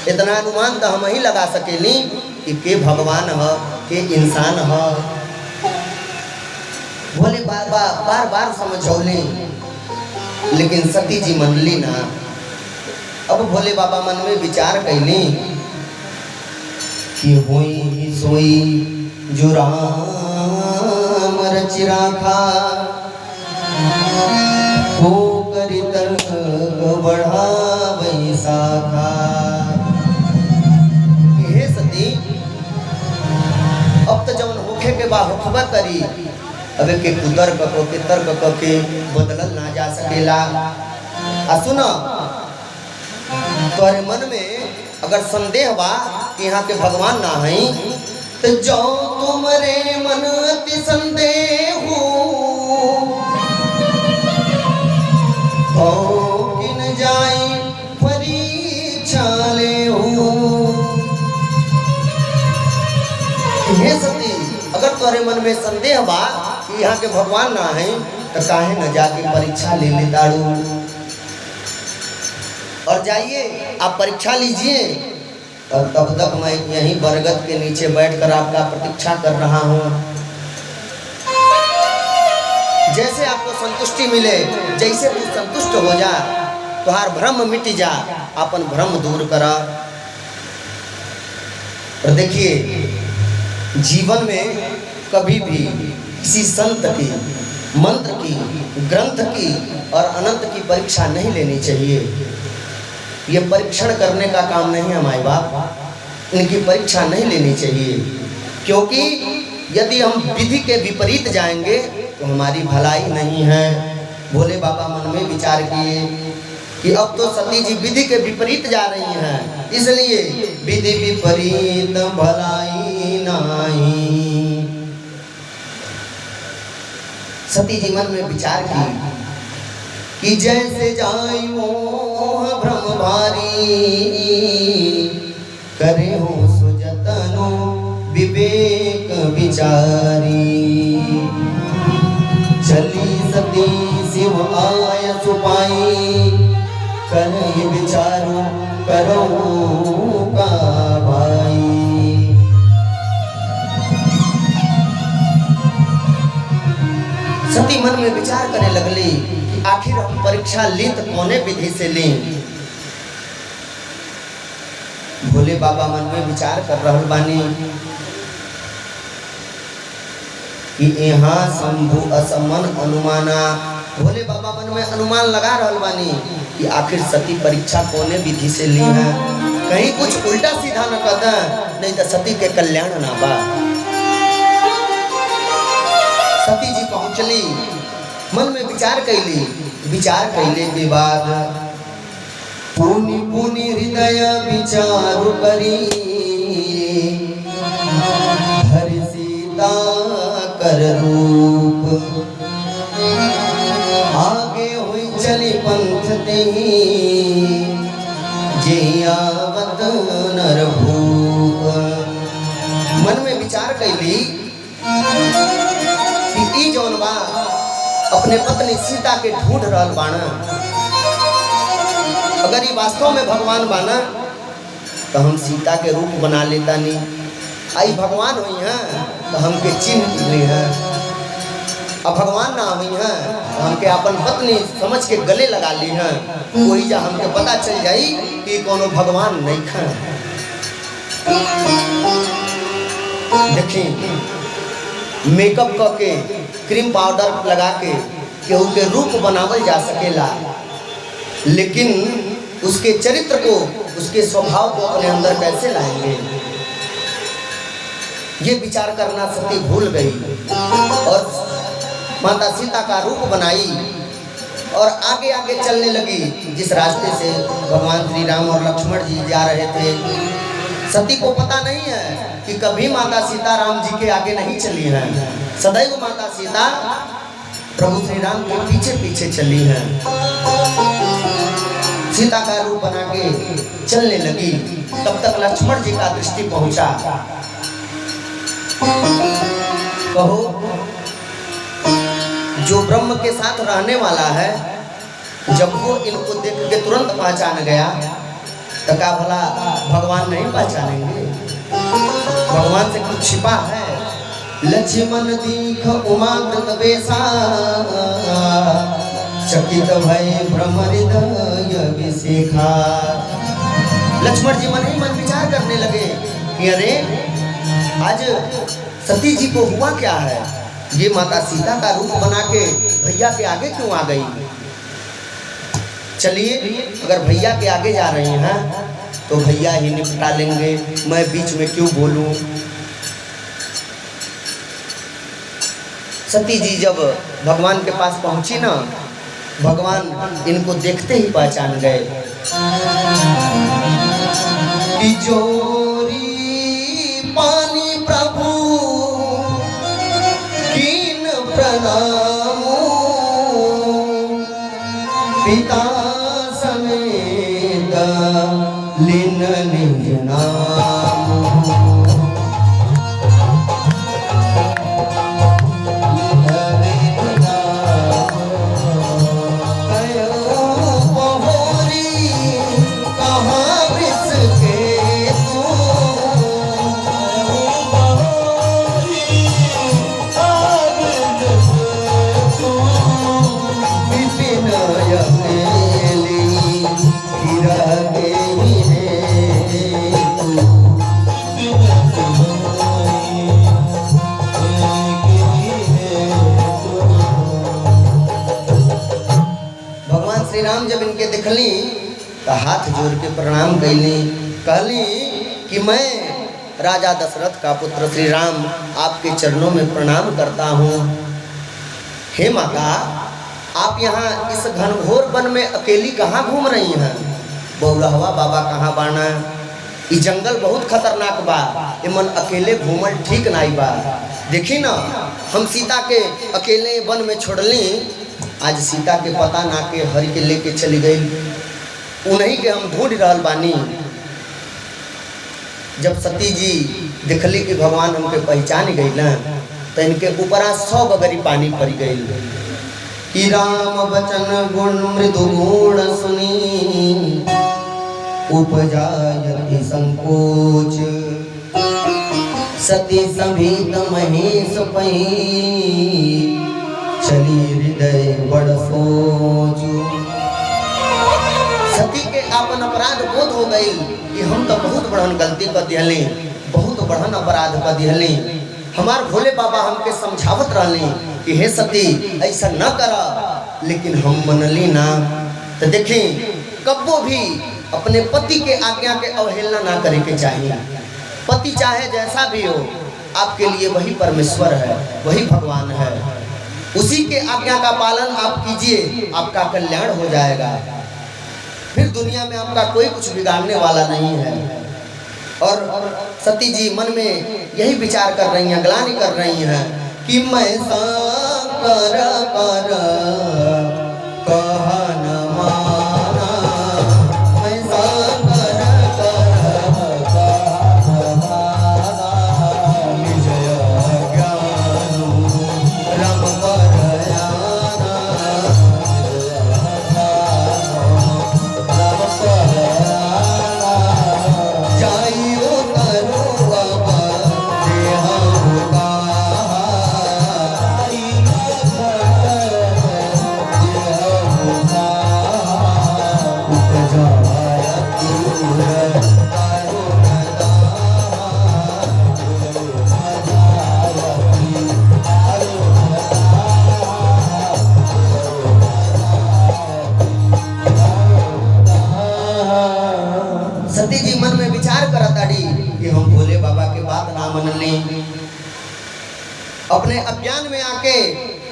इतना अनुमान तो हम ही लगा सकेली कि के भगवान है के इंसान है। बोले बार बार समझौली लेकिन सती जी मनली ना। अब भोले बाबा मन में विचार कैली कि हुई सोई जो राम रच राखा हो करी तर्क बढ़ावई शाखा। हे सती अब तो जवन होखे के बा होखबा करी अब के कुतर्क को के तर्क के बदलल ना जा सकेला। आ सुना तोरे मन में अगर संदेह बा कि यहाँ के भगवान ना है तो जो तुमरे मन अति संदेह तो किन जाई परीक्षा ले हे सती अगर तोरे मन में संदेह बा कि यहाँ के भगवान ना है तो काहे न जाके परीक्षा ले ले दाड़ू और जाइए आप परीक्षा लीजिए और तब तक मैं यहीं बरगद के नीचे बैठकर आपका प्रतीक्षा कर रहा हूँ। जैसे आपको संतुष्टि मिले जैसे तू संतुष्ट हो जा तुहार भ्रम मिट जा अपन भ्रम दूर करा। और देखिए जीवन में कभी भी किसी संत की मंत्र की ग्रंथ की और अनंत की परीक्षा नहीं लेनी चाहिए। ये परीक्षण करने का काम नहीं है माई बाप इनकी परीक्षा नहीं लेनी चाहिए क्योंकि यदि हम विधि के विपरीत जाएंगे तो हमारी भलाई नहीं है। भोले बाबा मन में विचार किए कि अब तो सती जी विधि के विपरीत जा रही हैं इसलिए विधि विपरीत भलाई नहीं। सती जी मन में विचार की कि जैसे जाई मोह भ्रम भारी करे हो सुजतनो विवेक विचारी। चली सती शिव आय सुपाई करे विचारो करो का भाई। सती मन में विचार करने लगली आखिर हम परीक्षा ली तो कौने विधि से ली। भोले बाबा मन में विचार कर रहल बानी कि यहाँ शंभु असमन अनुमाना। भोले बाबा मन में अनुमान लगा रहल बानी कि आखिर सती परीक्षा कौने विधि से ली है कहीं कुछ उल्टा सीधा न कर दे नहीं तो सती के कल्याण ना बा। सती जी पहुँचली मन में विचार कैले विवाद पुनि पुनि हृदय विचार करी हरि सीता कर रूप आगे हुई चली पंथ तेहि जियावत नर भूप। मन में विचार कैली कि ई जौन बा अपने पत्नी सीता के ढूंढ रहल बाना अगर ये वास्तव में भगवान बाना तो हम सीता के रूप बना लेता नहीं आई भगवान हुई हैं तो हमके चिन्ह ली हैं। अब भगवान ना हुई हैं तो हमके अपन पत्नी समझ के गले लगा ली हैं कोई जा हमके पता चल जाई कि कोनो भगवान नहीं खा। देखिए मेकअप करके क्रीम पाउडर लगा के केहू के रूप बनावल जा सकेला लेकिन उसके चरित्र को उसके स्वभाव को अपने अंदर कैसे लाएंगे ये विचार करना सती भूल गई और माता सीता का रूप बनाई और आगे आगे चलने लगी जिस रास्ते से भगवान श्री राम और लक्ष्मण जी जा रहे थे। सती को पता नहीं है कि कभी माता सीता राम जी के आगे नहीं चली हैं सदैव माता सीता प्रभु श्री राम के पीछे पीछे चली हैं। सीता का रूप बना के चलने लगी। तब तक लक्ष्मण जी का दृष्टि पहुंचा। कहो, जो ब्रह्म के साथ रहने वाला है, जब वो इनको देख के तुरंत पहचान गया तो क्या भला भगवान नहीं पहचानेंगे? भगवान से कुछ छिपा है। लक्ष्मण दीख उमाकृत बेसा, चकित भय भ्रम हृदय विशिखा। लक्ष्मण जी मन ही मन विचार करने लगे कि अरे आज सती जी को हुआ क्या है? ये माता सीता का रूप बना के भैया के आगे क्यों आ गई? चलिए, अगर भैया के आगे जा रहे हैं तो भैया ही निपटा लेंगे, मैं बीच में क्यों बोलूं? सती जी जब भगवान के पास पहुंची ना, भगवान इनको देखते ही पहचान गए। तिजोरी पानी प्रभु कीन प्रणाम, पिता समेत लीन निज नाम। राम जब इनके दिखली तो हाथ जोड़ के प्रणाम कैली, कहली कि मैं राजा दशरथ का पुत्र श्री राम आपके चरणों में प्रणाम करता हूँ। हे माता, आप यहाँ इस घनघोर वन में अकेली कहाँ घूम रही हैं? बौरहवा बाबा कहाँ बाना? ये जंगल बहुत खतरनाक बा, ये मन अकेले घूमल ठीक नहीं बा। देखी ना, हम सीता के अकेले वन में छोड़ली, आज सीता के पता ना के हरि के लेके चली गई, उन्हीं के हम ढूंढ रहल बानी। जब सती जी देखली कि भगवान हमके पहचान गई ना, तो इनके ऊपर 100 गगरी पानी पड़ गई। कि राम वचन गुण मृदु गुण सुनी, उपजायति संकोच, सती समेत महेश पई, चली हृदय बड़ सोच। सती के आपन अपराध बोध हो गई कि हम तो बहुत बड़न गलती कर दिहली, बहुत बड़न अपराध कर दिहली। हमार भोले बाबा हमके समझावत रहली कि हे सती ऐसा न करा, लेकिन हम मनली ना। तो देखी, कब्बो भी अपने पति के आज्ञा के अवहेलना ना करे के चाहिए। पति चाहे जैसा भी हो, आपके लिए वही परमेश्वर है, वही भगवान है। उसी के आज्ञा का पालन आप कीजिए, आपका कल्याण हो जाएगा। फिर दुनिया में आपका कोई कुछ बिगाड़ने वाला नहीं है। और सती जी मन में यही विचार कर रही हैं, ग्लानि कर रही हैं कि मैं कर कहा न माना, मैं सती जी मन में विचार करताड़ी कि हम भोले बाबा के बात ना मनली। अपने अज्ञान में आके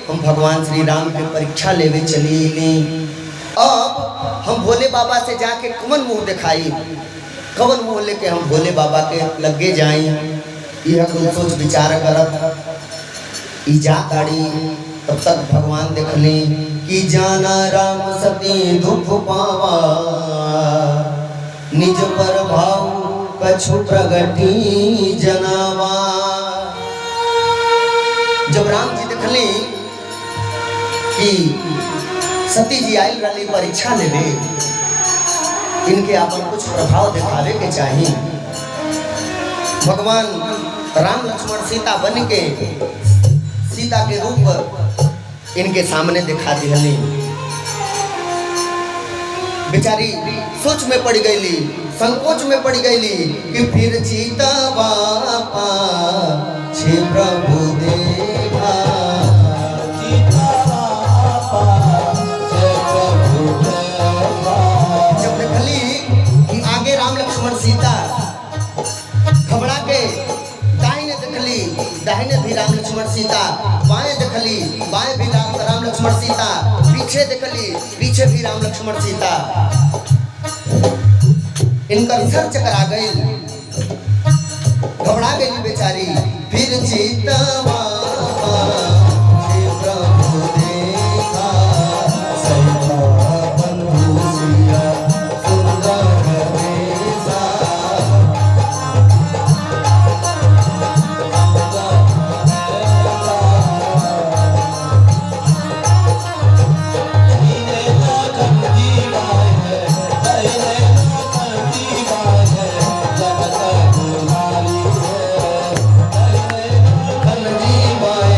हम भगवान श्री राम की परीक्षा लेवे चली ली। अब हम भोले बाबा से जाके कवन मुंह दिखाई, कवन मुंह लेके हम भोले बाबा के लगे जाई। यह कुछ सोच विचार करत ई जाताड़ी। तब तक भगवान देखली कि जाना राम सती दुख पावा, निज प्रभाव कछु प्रगति जनावा। जब राम जी देखली कि सती जी आयल रही परीक्षा लेवे, इनके अपन कुछ प्रभाव दिखावे के चाहिए। भगवान राम लक्ष्मण सीता बन के सीता के रूप इनके सामने दिखा दिहली। बेचारी सोच में पड़ गईली, संकोच में पड़ गईली कि फिर सीता बापा छे प्रभु देखा। सीता बापा छे प्रभु देखा। जब देखली कि आगे राम लक्ष्मण सीता घबरा के दाहिने देखली, दाहिने भी राम लक्ष्मण सीता, बाएं देखली, बाएं भी राम लक्ष्मण सीता, पीछे देखली, पीछे भी राम लक्ष्मण सीता। इनका सर चकरा गई, घबरा गई बेचारी। फिर सीता बापा छे प्रभु देखा, सैया बंधु सिया सुंदर वेशा। खन जी माए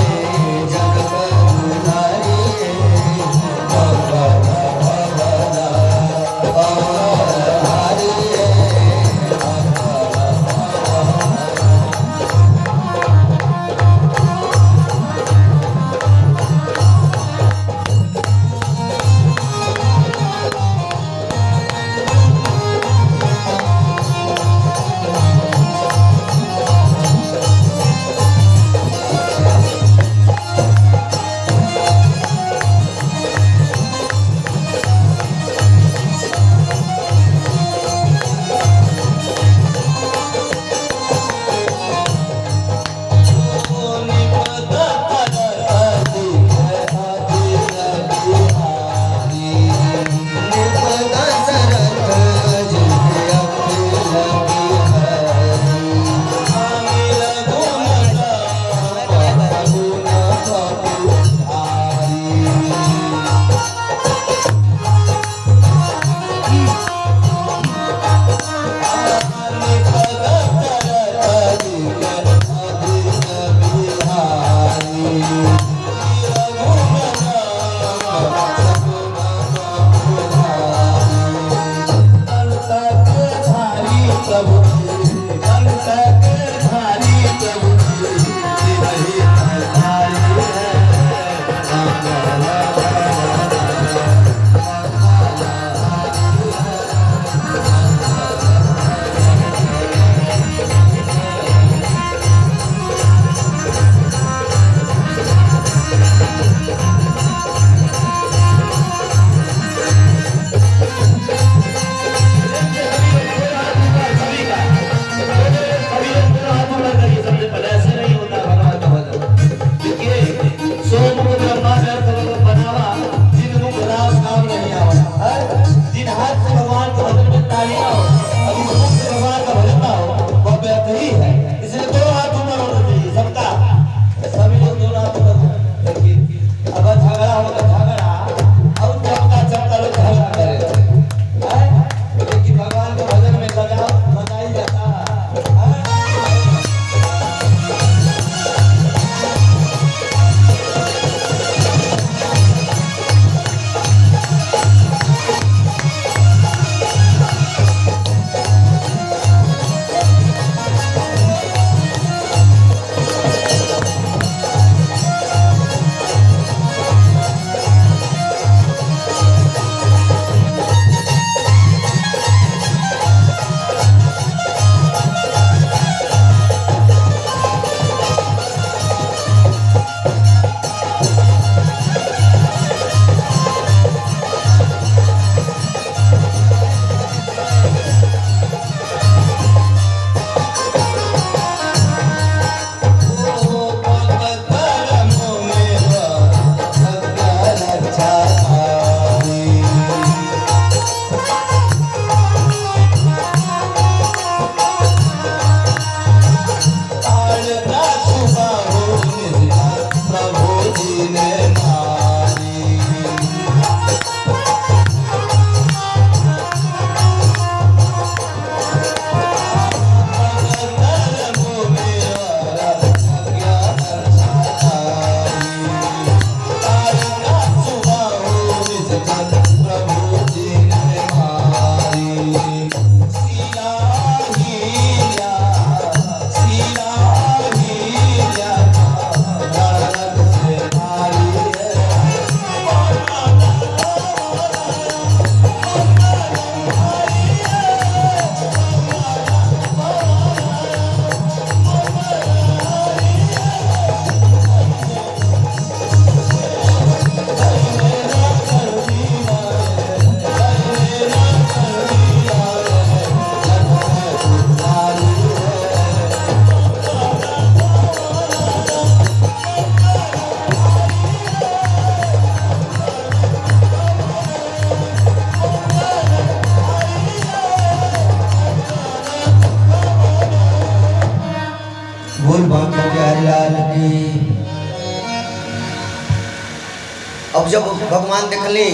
अब जब भगवान देखले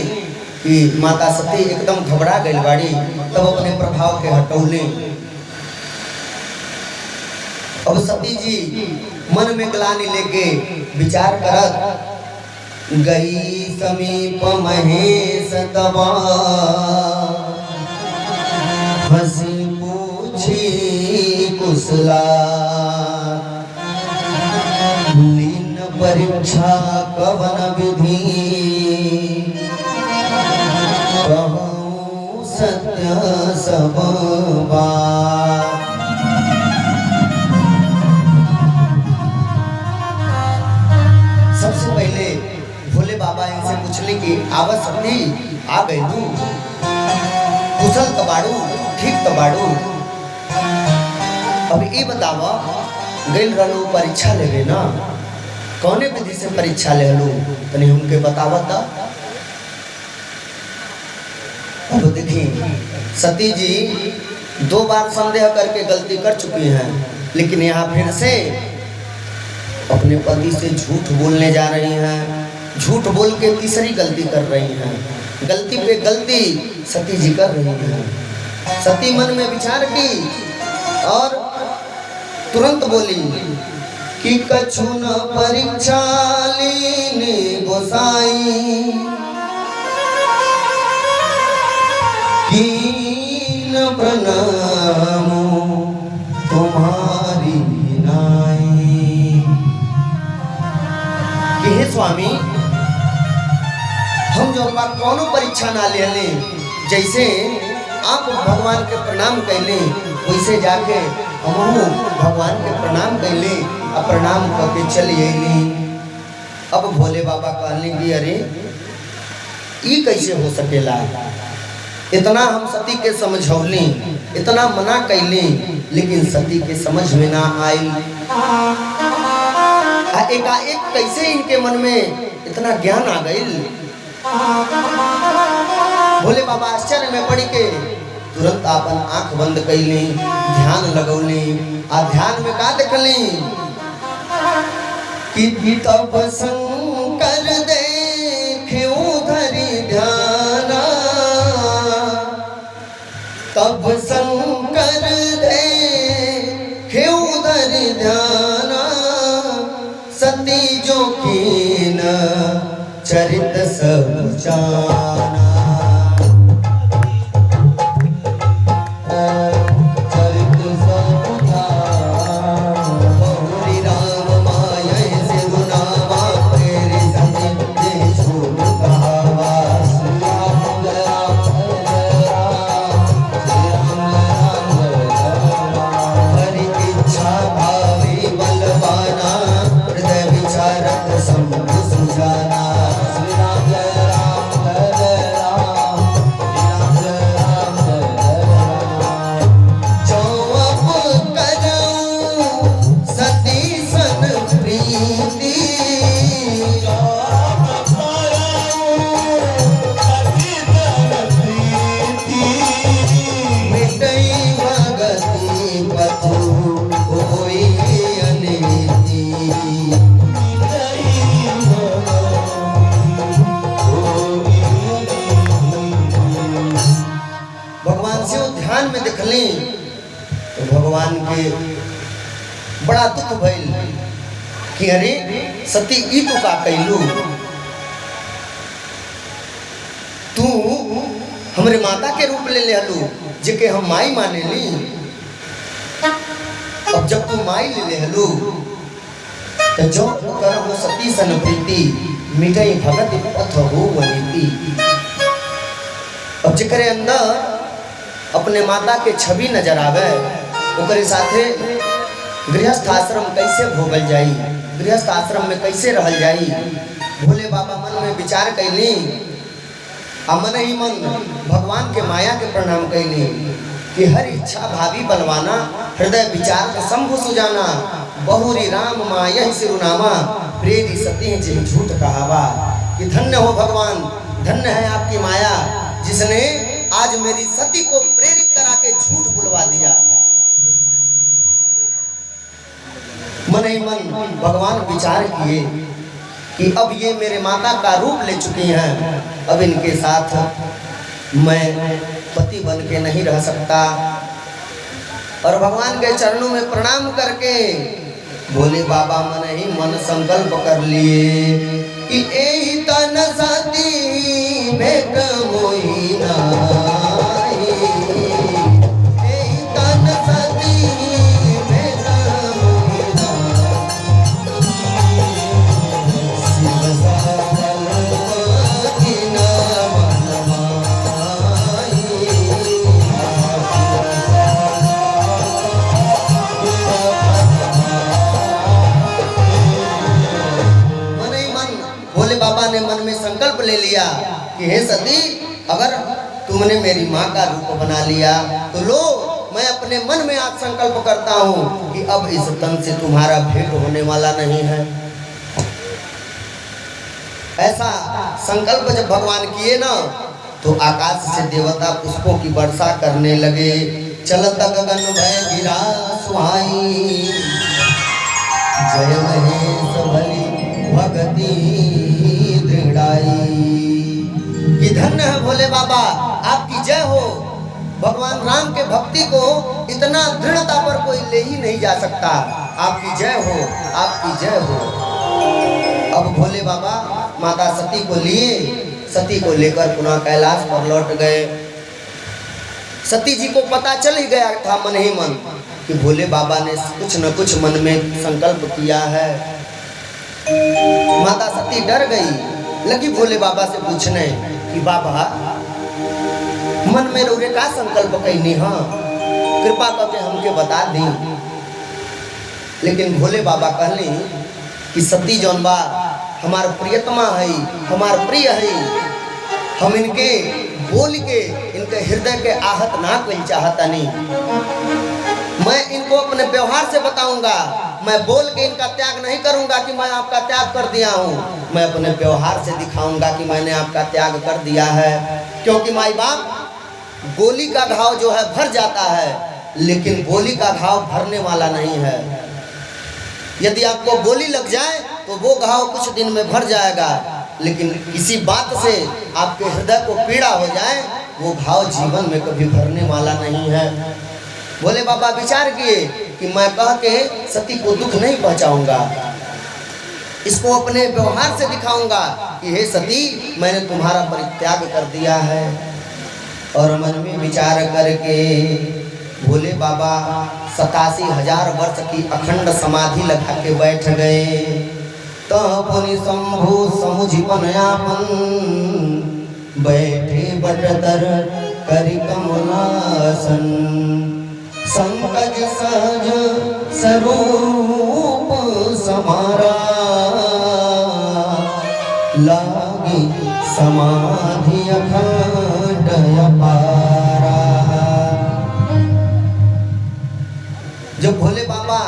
कि माता सती एकदम घबरा गई बाड़ी, तब अपने प्रभाव के हटौले। अब सती जी मन में ग्लानि लेके विचार करत गई समीप महेश तबा, हंसी पूछी कुशला, लीन परीक्षा कवन विधि, कहूँ सत्य सब बात। सबसे पहले भोले बाबा इनसे पूछले कि आवत सती आ गई तू, कुशल तबाड़ू, ठीक तबाड़ू। अब ये बतावा गई रहलू परीक्षा लेवे ना, कौने विधि से परीक्षा ले लू, तनी हमके बतावत। अब देखिए सती जी 2 बार संदेह करके गलती कर चुकी हैं, लेकिन यहाँ फिर से अपने पति से झूठ बोलने जा रही हैं, झूठ बोल के तीसरी गलती कर रही हैं। गलती पे गलती सती जी कर रही हैं। सती मन में विचार की और तुरंत बोली कि कछु न परीक्षा लीने गोसाई, कीन प्रणाम तुम्हारी नाई। कि हे स्वामी, हम जो कौनो परीक्षा ना ले ले, जैसे आप भगवान के प्रणाम कैले वैसे जाके हमहू भगवान के प्रणाम कैले और प्रणाम करके चली अली। अब भोले बाबा कहने कि अरे ये कैसे हो सकेला, इतना हम सती के समझौली, इतना मना कैली, लेकिन सती के समझ में ना आई। एकाएक कैसे इनके मन में इतना ज्ञान आ गई। भोले बाबा आश्चर्य में पड़ के तुरंत अपन आंख बंद कैली, ध्यान लगौली। आ ध्यान में का देखली कि तब शंकर देखे धरि ध्याना, तब शंकर देखे धरि ध्याना, सती जो कीन चरित सब जाना। चरित सब जाना, बहुरी राम माया से गुनावा, तेरे सती जे झूठ कहावा। श्री राम जय राम जय राम, श्री राम जय राम। हरि इच्छा भावी बलवाना, हृदय विचारक शंभु सुजाना। श्री राम जय राम जय राम, श्री राम जय राम जय राम। चौप करऊं सती सन प्रीति, चौप करऊं सती सन प्रीति, मिटई भगति पथु होई अनिति। भगवान से वो ध्यान में देखली तो भगवान के बड़ा दुख भइल कि अरे सती ई तो का कैलू, तू हमरे माता के रूप ले लेलू, जेके हम माई माने ली। अब जब तू माई ले लेलू तो जो करहु सती सन प्रीति, मिटई भगति पथ हो वनीति। अब जेकरे अंदर अपने माता के छवि नजर आवे, ओकरे साथे गृहस्थ आश्रम कैसे भोगल जाई, गृहस्थ आश्रम में कैसे रहल जाई। भोले बाबा मन में विचार कैली, मन ही मन भगवान के माया के प्रणाम कैली कि हर इच्छा भावी बलवाना, हृदय विचार के शंभु सुजाना। बहुरी राम माया सिरुनामा, प्रेरी सती जे झूठ कहावा। कि धन्य हो भगवान, धन्य है आपकी माया, जिसने आज मेरी सती को प्रेरित करा के झूठ बुलवा दिया। मन ही मन भगवान विचार किए कि अब ये मेरे माता का रूप ले चुकी हैं, अब इनके साथ मैं पति बन के नहीं रह सकता। और भगवान के चरणों में प्रणाम करके भोले बाबा मन ही मन संकल्प कर लिए कि एही तन सती भेट मोई नाई, एही तन सती भेट मोई नाई। शिव सकल किन मन माई, मन ही मन भोले बाबा ने मन में संकल्प ले लिया कि हे सती, अगर तुमने मेरी माँ का रूप बना लिया तो लो, मैं अपने मन में आज संकल्प करता हूँ कि अब इस तन से तुम्हारा भेंट होने वाला नहीं है। ऐसा संकल्प जब भगवान किए ना, तो आकाश से देवता पुष्पों की वर्षा करने लगे। चलत गगन भय गिरा सुहाई, जय महेश भली भगति दृढ़ाई। कि धन्य है भोले बाबा, आपकी जय हो। भगवान राम के भक्ति को इतना दृढ़ता पर कोई ले ही नहीं जा सकता। आपकी जय हो, आपकी जय हो। अब भोले बाबा माता सती को लिए, सती को लेकर पुनः कैलाश पर लौट गए। सती जी को पता चल ही गया था मन ही मन कि भोले बाबा ने कुछ न कुछ मन में संकल्प किया है। माता सती डर गई, लगी भोले बाबा से पूछने कि बाबा मन में रोरे का संकल्प कैनी, हाँ कृपा करके हमके बता दी। लेकिन भोले बाबा कहली कि सती जौन बा हमार प्रियतमा है, हमार प्रिय है, हम इनके बोल के इनके हृदय के आहत ना कोई चाहता नहीं। मैं इनको अपने व्यवहार से बताऊंगा, मैं बोल के इनका त्याग नहीं करूंगा कि मैं आपका त्याग कर दिया हूँ। मैं अपने व्यवहार से दिखाऊंगा कि मैंने आपका त्याग कर दिया है। क्योंकि माई बाप, गोली का घाव जो है भर जाता है, लेकिन गोली का घाव भरने वाला नहीं है। यदि आपको गोली लग जाए तो वो घाव कुछ दिन में भर जाएगा, लेकिन किसी बात से आपके हृदय को पीड़ा हो जाए, वो घाव जीवन में कभी भरने वाला नहीं है। भोले बाबा विचार किए कि मैं कह के सती को दुख नहीं पहुंचाऊंगा, इसको अपने व्यवहार से दिखाऊंगा कि हे सती, मैंने तुम्हारा परित्याग कर दिया है। और मन में विचार करके भोले बाबा 87,000 वर्ष की अखंड समाधि लगा के बैठ गए। तपुनि शंभु समुझिपन यापन, बैठे बटतर करि कमलासन। संकज सहज स्वरूप समारा, लागी समाधि अखंड अपारा। जब भोले बाबा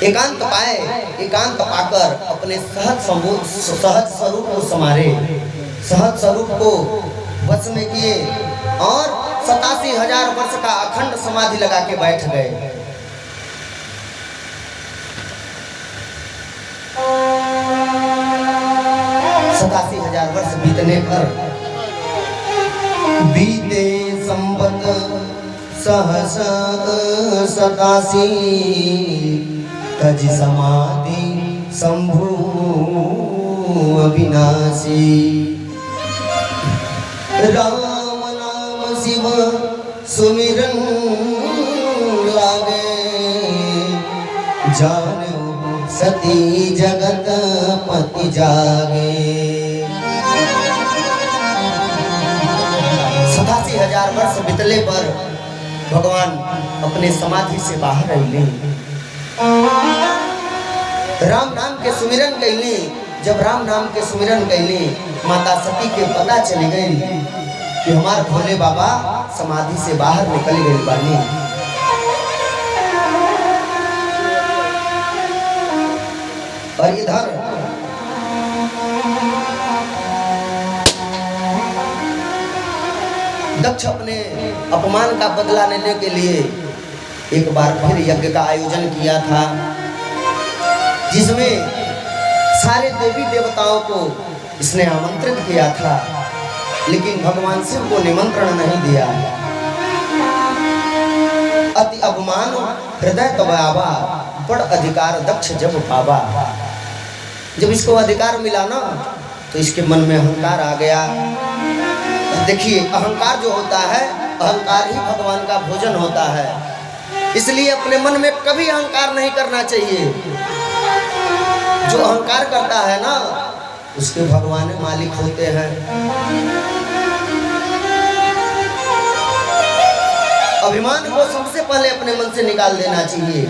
एकांत पाए, एकांत पाकर अपने सहज स्वरूप को संवारे, सहज स्वरूप को वश में किए और 87,000 वर्ष का अखंड समाधि लगा के बैठ गए। 87,000 वर्ष बीतने पर बीते संवत सहस 87, तज समाधि शंभु अविनाशी। राम नाम शिव सुमिरन लागे, जानो सती जगत पति जागे। 87,000 वर्ष बीतले पर भगवान अपने समाधि से बाहर आइले। राम नाम के सुमिरन कैली। जब राम नाम के सुमिरन कैली, माता सती के पता चली गई कि हमार भोले बाबा समाधि से बाहर निकल गए बानी। और इधर दक्ष अपने अपमान का बदला लेने के लिए एक बार फिर यज्ञ का आयोजन किया था, जिसमें सारे देवी देवताओं को इसने आमंत्रित किया था, लेकिन भगवान शिव को निमंत्रण नहीं दिया। अति अभिमान हृदय तब आवा, बड़ अधिकार दक्ष जब पावा। जब इसको अधिकार मिला ना तो इसके मन में अहंकार आ गया। देखिए, अहंकार जो होता है, अहंकार ही भगवान का भोजन होता है। इसलिए अपने मन में कभी अहंकार नहीं करना चाहिए। जो अहंकार करता है ना, उसके भगवान मालिक होते हैं। अभिमान को सबसे पहले अपने मन से निकाल देना चाहिए।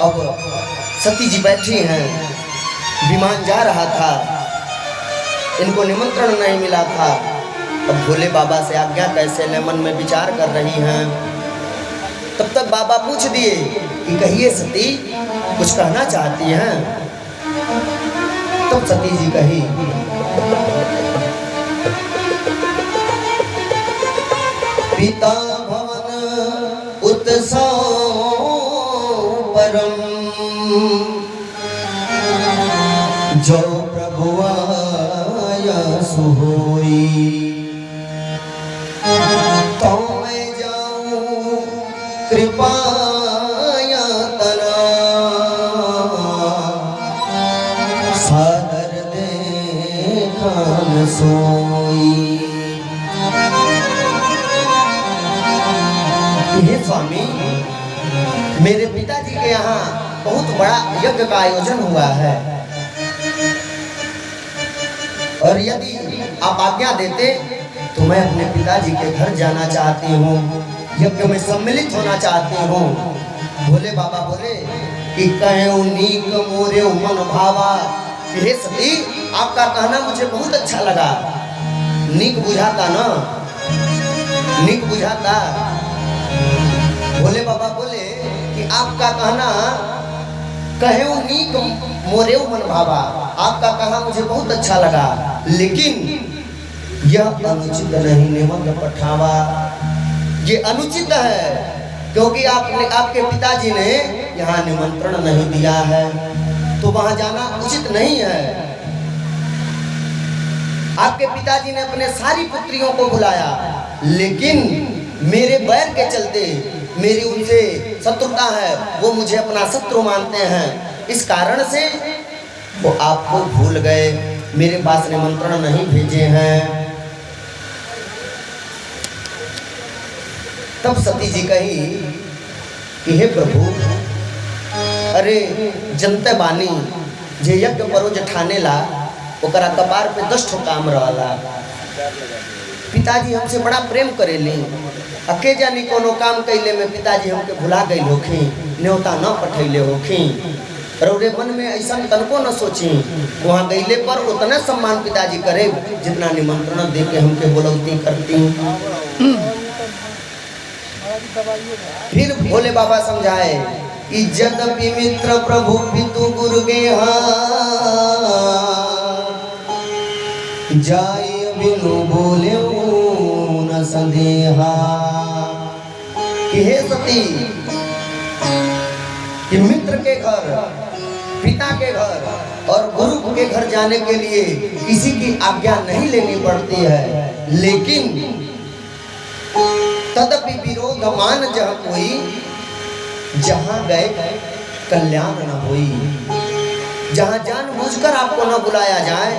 अब सती जी बैठी हैं, विमान जा रहा था, इनको निमंत्रण नहीं मिला था। अब भोले बाबा से आज्ञा कैसे ले, मन में विचार कर रही हैं। तब तक बाबा पूछ दिए कि कहिए सती, कुछ कहना चाहती हैं? तब सती जी कही, पिता भवन उत्सव परम, जो प्रभु आया सुहोई। तो मैं जाऊं कृपाया तना, सादर देखा न सोई। हे स्वामी, मेरे पिताजी के यहाँ बहुत बड़ा यज्ञ का आयोजन हुआ है, और यदि आप आज्ञा देते तो मैं अपने पिताजी के घर जाना चाहती हूँ, यज्ञ में सम्मिलित होना चाहती हूँ। भोले बाबा बोले कि कहो नीक मोरे मन भावा। हे सती, आपका कहना मुझे बहुत अच्छा लगा। नीक बुझाता ना, नीक बुझाता। भोले बाबा बोले कि आपका कहना कहो नीक मोरे मन भावा, आपका कहा मुझे बहुत अच्छा लगा, लेकिन यह अनुचित नहीं निमंत्र पठावा। ये अनुचित है, क्योंकि आपके पिताजी ने यहाँ निमंत्रण नहीं दिया है, तो वहां जाना उचित नहीं है। आपके पिताजी ने अपने सारी पुत्रियों को बुलाया, लेकिन मेरे बैर के चलते, मेरी उनसे शत्रुता है, वो मुझे अपना शत्रु मानते हैं। इस कारण से वो आपको भूल गए, मेरे पास निमंत्रण नहीं भेजे हैं। तब सती जी कही कि हे प्रभु, अरे जनते बानी जे यज्ञ परोज ठाने ला, ओकरा कपार पे 10 ठो काम रहला। पिताजी हमसे बड़ा प्रेम करेली, अके जानी कोनो काम कैले में पिताजी हमके भुला गई होखी, न्योता न पठैले होखी। रौरे मन में ऐसा तनको न सोची, वहाँ गईले पर उतना सम्मान पिताजी करे जितना निमंत्रण दे के हमके बुलौती करती। फिर भोले बाबा समझाए, यद्यपि मित्र प्रभु पितु गुरु के जाय बिनु बोले न संदेहा। कि हे सती, कि मित्र के घर, पिता के घर और गुरु के घर जाने के लिए किसी की आज्ञा नहीं लेनी पड़ती है, लेकिन तदपि विरोध मान जह कोई, जहां गए कल्याण न होई। जहां जानबूझकर आपको न बुलाया जाए,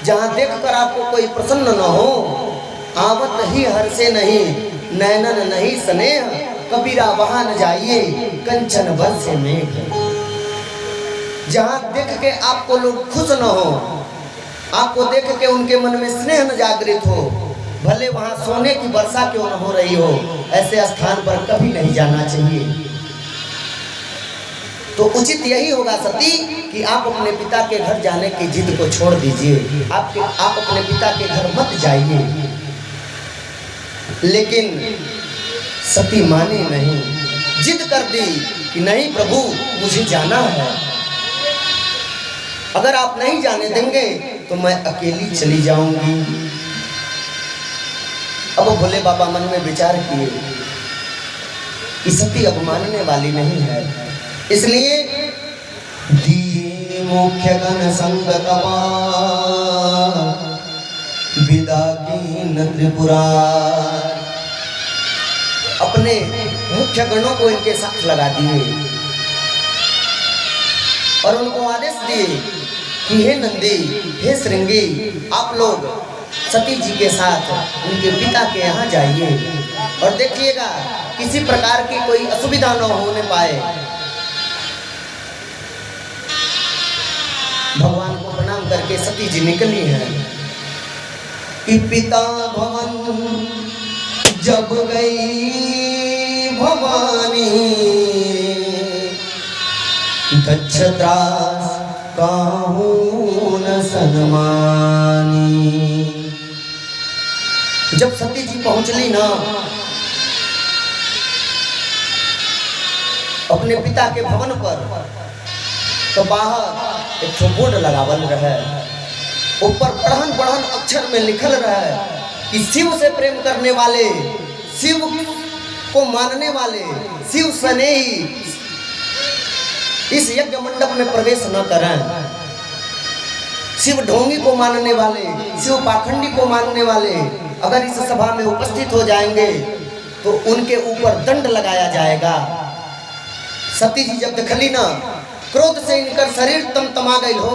जहां देखकर आपको कोई प्रसन्न न हो, आवत ही हर से नहीं, नैनन नहीं स्नेह, कबीरा वहां न जाइए, कंचन बर से मेघ। जहां देख के आपको लोग खुश न हो, आपको देख के उनके मन में स्नेह न जागृत हो, भले वहां सोने की वर्षा क्यों न हो रही हो, ऐसे स्थान पर कभी नहीं जाना चाहिए। तो उचित यही होगा सती कि आप अपने पिता के घर जाने की जिद को छोड़ दीजिए। आप अपने पिता के घर मत जाइए। लेकिन सती मानी नहीं, जिद कर दी कि नहीं प्रभु, मुझे जाना है। अगर आप नहीं जाने देंगे तो मैं अकेली चली जाऊंगी। अब भोले बाबा मन में विचार किए कि सती अब मानने वाली नहीं है, इसलिए दिए मुख्य गण संगत विदा कीन त्रिपुरार। अपने मुख्य गणों को इनके साथ लगा दिए और उनको आदेश दिए कि हे नंदी, हे श्रृंगी, आप लोग सती जी के साथ उनके पिता के यहाँ जाइए और देखिएगा किसी प्रकार की कोई असुविधा न होने पाए। भगवान को प्रणाम करके सती जी निकली हैं कि पिता भवन जब गई भवानी, दक्षत्रास काहू न सन्मानी। जब सती जी पहुंचली ना अपने पिता के भवन पर, तो बाहर एक ठो बोर्ड लगावल रहे, ऊपर पढ़न पढ़न अक्षर में लिखल रहे कि शिव से प्रेम करने वाले, शिव को मानने वाले, शिव स्नेही इस यज्ञ मंडप में प्रवेश न करें। शिव ढोंगी को मानने वाले, शिव पाखंडी को मानने वाले अगर इस सभा में उपस्थित हो जाएंगे तो उनके ऊपर दंड लगाया जाएगा। सती जी जब देखली ना, क्रोध से इनकर शरीर तमतमा गई हो,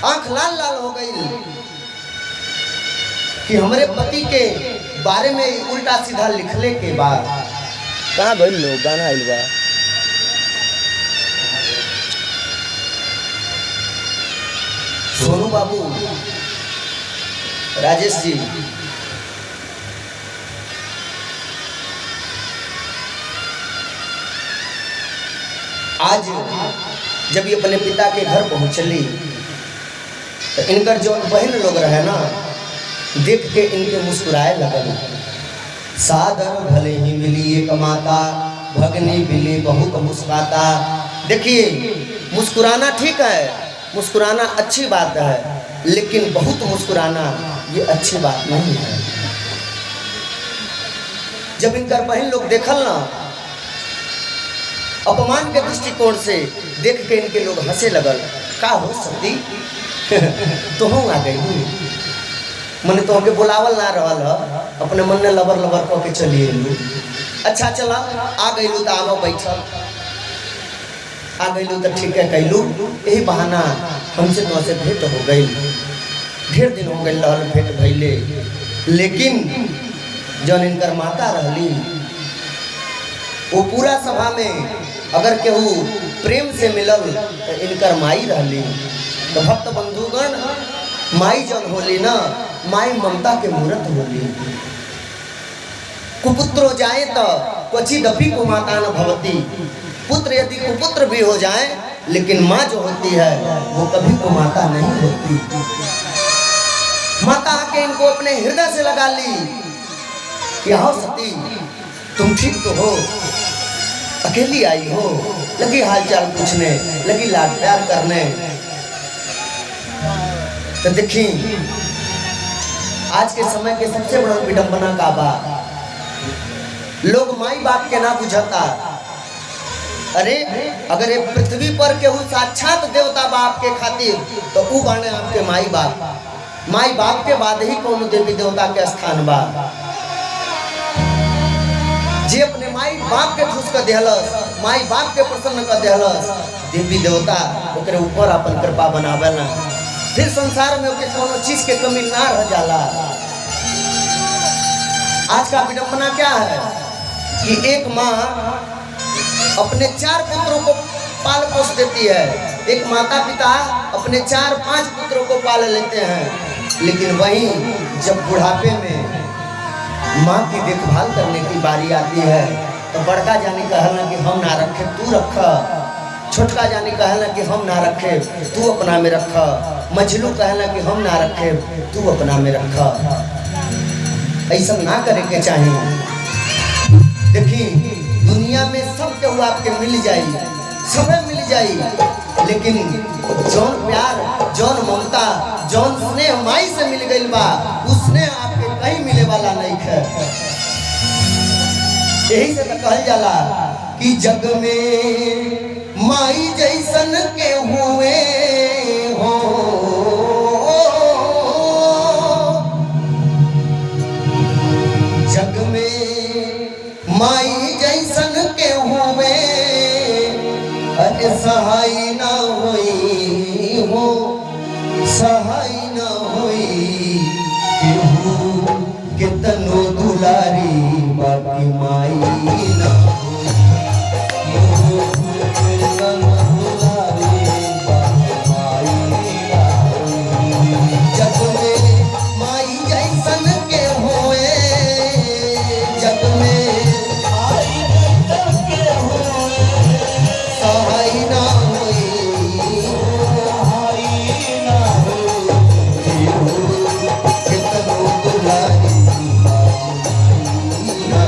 आंख लाल लाल हो गई कि हमारे पति के बारे में उल्टा सीधा लिखले के बाद कहाँ गई लोग गाना आइल बा। सोनू बाबू, राजेश जी, आज जब ये अपने पिता के घर पहुंचली तो इनकर जो बहन लोग रहे ना, देख के इनके मुस्कुराए लगल। सादर भले ही मिली एक माता, भगनी मिली बहुत मुस्काता। देखिए, मुस्कुराना ठीक है, मुस्कुराना अच्छी बात है, लेकिन बहुत मुस्कुराना ये अच्छी बात नहीं है। जब इनकर बहन लोग देखल ना, अपमान के दृष्टिकोण से देख के इनके लोग हंसे लगल। का हो सती तो हम आ गई, मैंने तो के बुलावल ना रहल है, अपने मन में लबर लबर कह के चलिए लू। अच्छा चला आ गई लू तो आवो बैठल, आ गई लू तो ठीक है कैलू, यही बहाना हमसे तो से भेंट हो गई। ढेर दिन हो गई रहल भेंट भैले, लेकिन जौन इनकर माता रहली वो पूरा सभा में अगर केहू प्रेम से मिलल तो इनकर माई रहली। तो भक्त बंधुगण, माई जौन होली ना, माई ममता के मूर्त होली। कुपुत्रो जाए तो क्वचिदपि कुमाता न भवती। पुत्र यदि कुपुत्र भी हो जाए, लेकिन माँ जो होती है वो कभी कुमाता नहीं होती। माता आके इनको अपने हृदय से लगा ली कि आओ सती, तुम ठीक तो हो, अकेली आई हो, लगी हालचाल पूछने, लगी लाड प्यार करने। तो देखी, आज के समय के सबसे बड़ा विडंबना का बा, लोग माई बाप के ना बुझता। अरे अगर ये पृथ्वी पर केहू साक्षात देवता बाप के खातिर तो ऊ बाने आपके माई बाप। माई बाप के बाद ही कौन देवी देवता के स्थान बा। जे अपने माई बाप के खुश कर देहलस, माई बाप के प्रसन्न कर देहलस, देवी देवता ओकरे ऊपर अपन कृपा बनावेला, फिर संसार में ओके कोनो चीज के कमी ना रह जाला। आज का विडंबना क्या है कि एक माँ अपने 4 पुत्रों को पाल पोस देती है, एक माता पिता अपने 4-5 पुत्रों को पाल लेते हैं, लेकिन वहीं जब बुढ़ापे में माँ की देखभाल करने की बारी आती है तो बड़का जानी कहना कि हम ना रखे तू रख, छोटका जानी कहना कि हम ना रखे तू अपना में रख, मझलू कहना कि हम ना रखे तू अपना में रख। ऐसा ना करे के चाहिए। देखी, दुनिया में सब केहू आपके मिल जाई, सबे मिल जाई, लेकिन जौन प्यार, जौन ममता, जौन स्नेह माई से मिल गई बा, उसने आपके कहीं मिले वाला नहीं है। यही से तो कहल जाला कि जग में माई जैसन के हुए हो, जग में माई जैसन के हुए, अरे सहाय ना होई हो, सहाय ना होई केहू कितनो दुलारी बाकी माई ना होई, केहू कितनो दुलारी बाकी माई ना होई। जग में माई जैसन के होए, जग में माई जैसन के होए, सहाय ना होई, सहाय ना होई कितनो दुलारी बाकी ना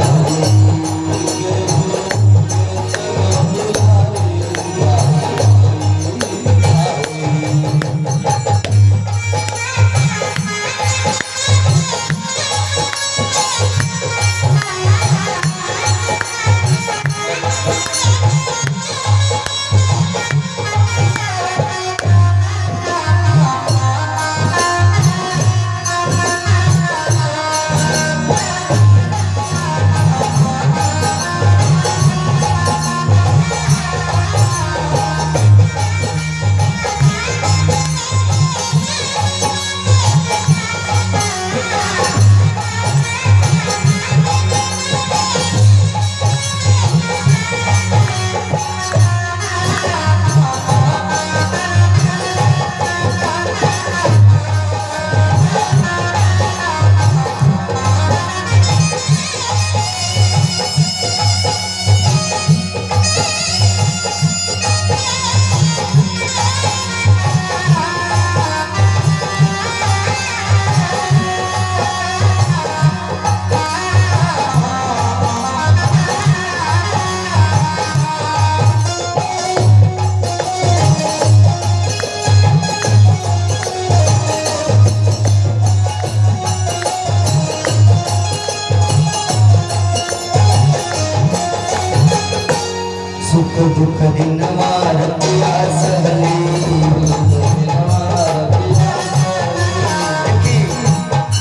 सुख दुख दिन वारतिया सहली,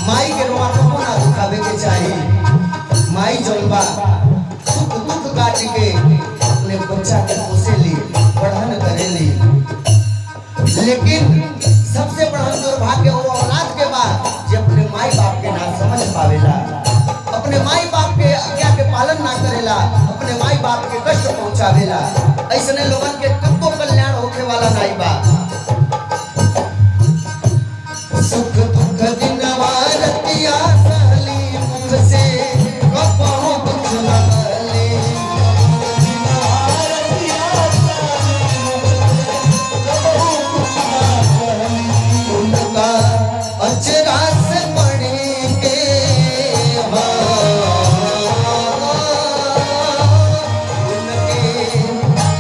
माई के रोआ को ना दुखावे के चाहिए। माई जौनबा सुख दुख काट के अपने बच्चा के पोसेली, पढ़न करेली, लेकिन सबसे बड़ा दुर्भाग्य वो औलाद के बाद जो अपने माई बाप के ना समझ पावेला, अपने माई बाप के आज्ञा के पालन ना करेला, अपने माई बाप के कष्ट पहुंचावेला। ऐसने लोगन के कब्बो कल्याण होखे वाला नहीं बा। सुख दुख दिन वारतिया सहली, मुख से कबहु कुछ न कहली, उनका अचरा से पढ़े के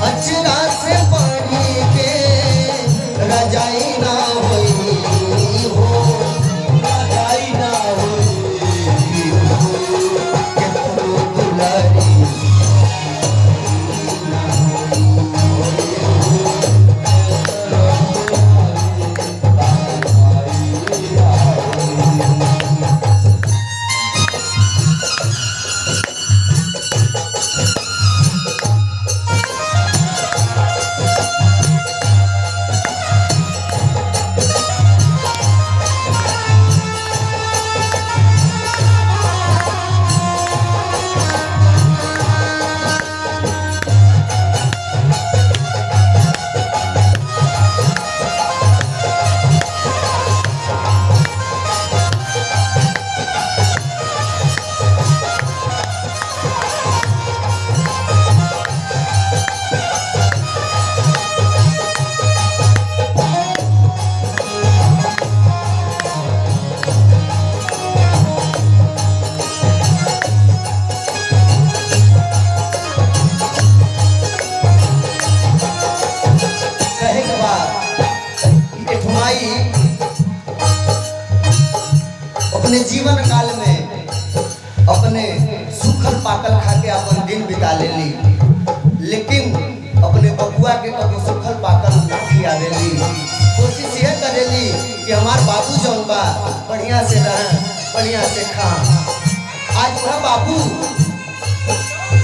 अचरा से पढ़ी के रजाई ना होई हो, रजाई ना होई हो कितनो दुलारी अपने जीवन काल में अपने सूखल पाकल खा के अपन दिन बिता लेली, लेकिन अपने बबुआ के कभी सूखल पाकल ना खियावेली। कोशिश यह करेली कि हमार बाबू जौन बा बढ़िया से रह, बढ़िया से खा। आज वह बाबू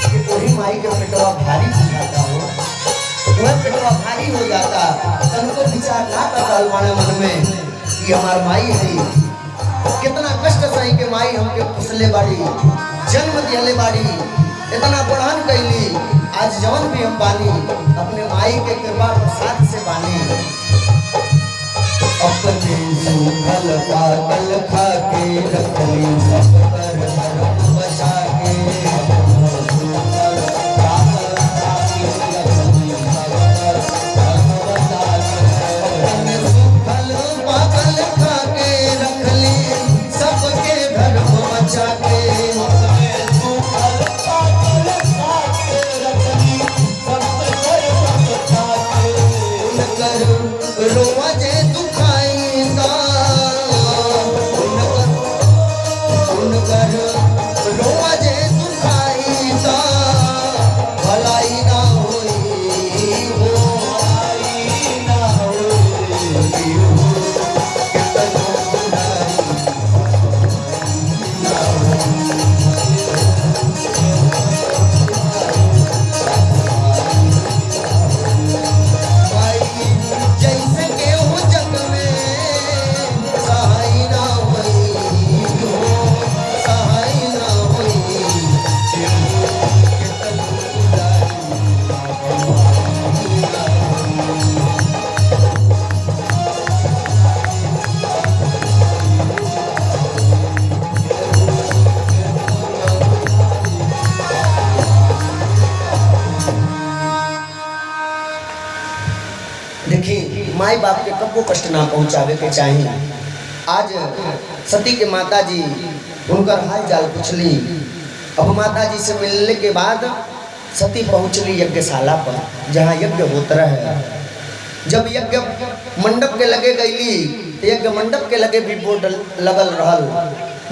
कि वही माई के पेटवा भारी बुझाता हो, वह पेटवा भारी हो जाता, तनको विचार ना कर रहल माने मन में कि हमार माई है, कितना कष्ट सही के माई हमके पुसले बाड़ी, जन्म दिले बाड़ी, इतना बढ़न कैली। आज जवन भी हम बानी अपने माई के कृपा प्रसाद से बानी। अपने सूखल पाकल खा के रखली सब पर धर्म बचा के, देखिए माई बाप के कबो कष्ट ना पहुँचावे के चाहिए। आज सती के माता जी उनकर हाल चाल पूछली। अब माता जी से मिलने के बाद सती पहुँचली यज्ञशाला पर जहाँ यज्ञ होता रहे। जब यज्ञ मंडप के लगे गईली तो यज्ञ मंडप के लगे भी बोर्ड लगल रहल,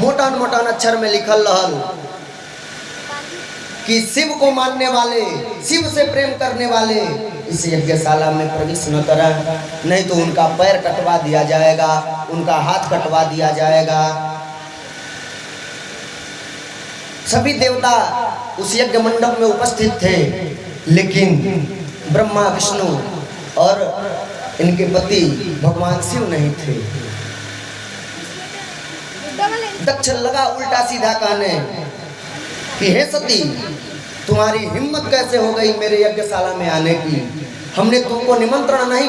मोटान मोटान अक्षर में लिखल रहल कि शिव को मानने वाले, शिव से प्रेम करने वाले इस यज्ञशाला में प्रवेश न करें, नहीं तो उनका पैर कटवा दिया जाएगा, उनका हाथ कटवा दिया जाएगा। सभी देवता उस यज्ञ मंडप में उपस्थित थे, लेकिन ब्रह्मा विष्णु और इनके पति भगवान शिव नहीं थे। दक्ष लगा उल्टा सीधा कहने कि हे सती, तुम्हारी हिम्मत कैसे हो गई मेरे यज्ञशाला में आने की? हमने तुमको निमंत्रण नहीं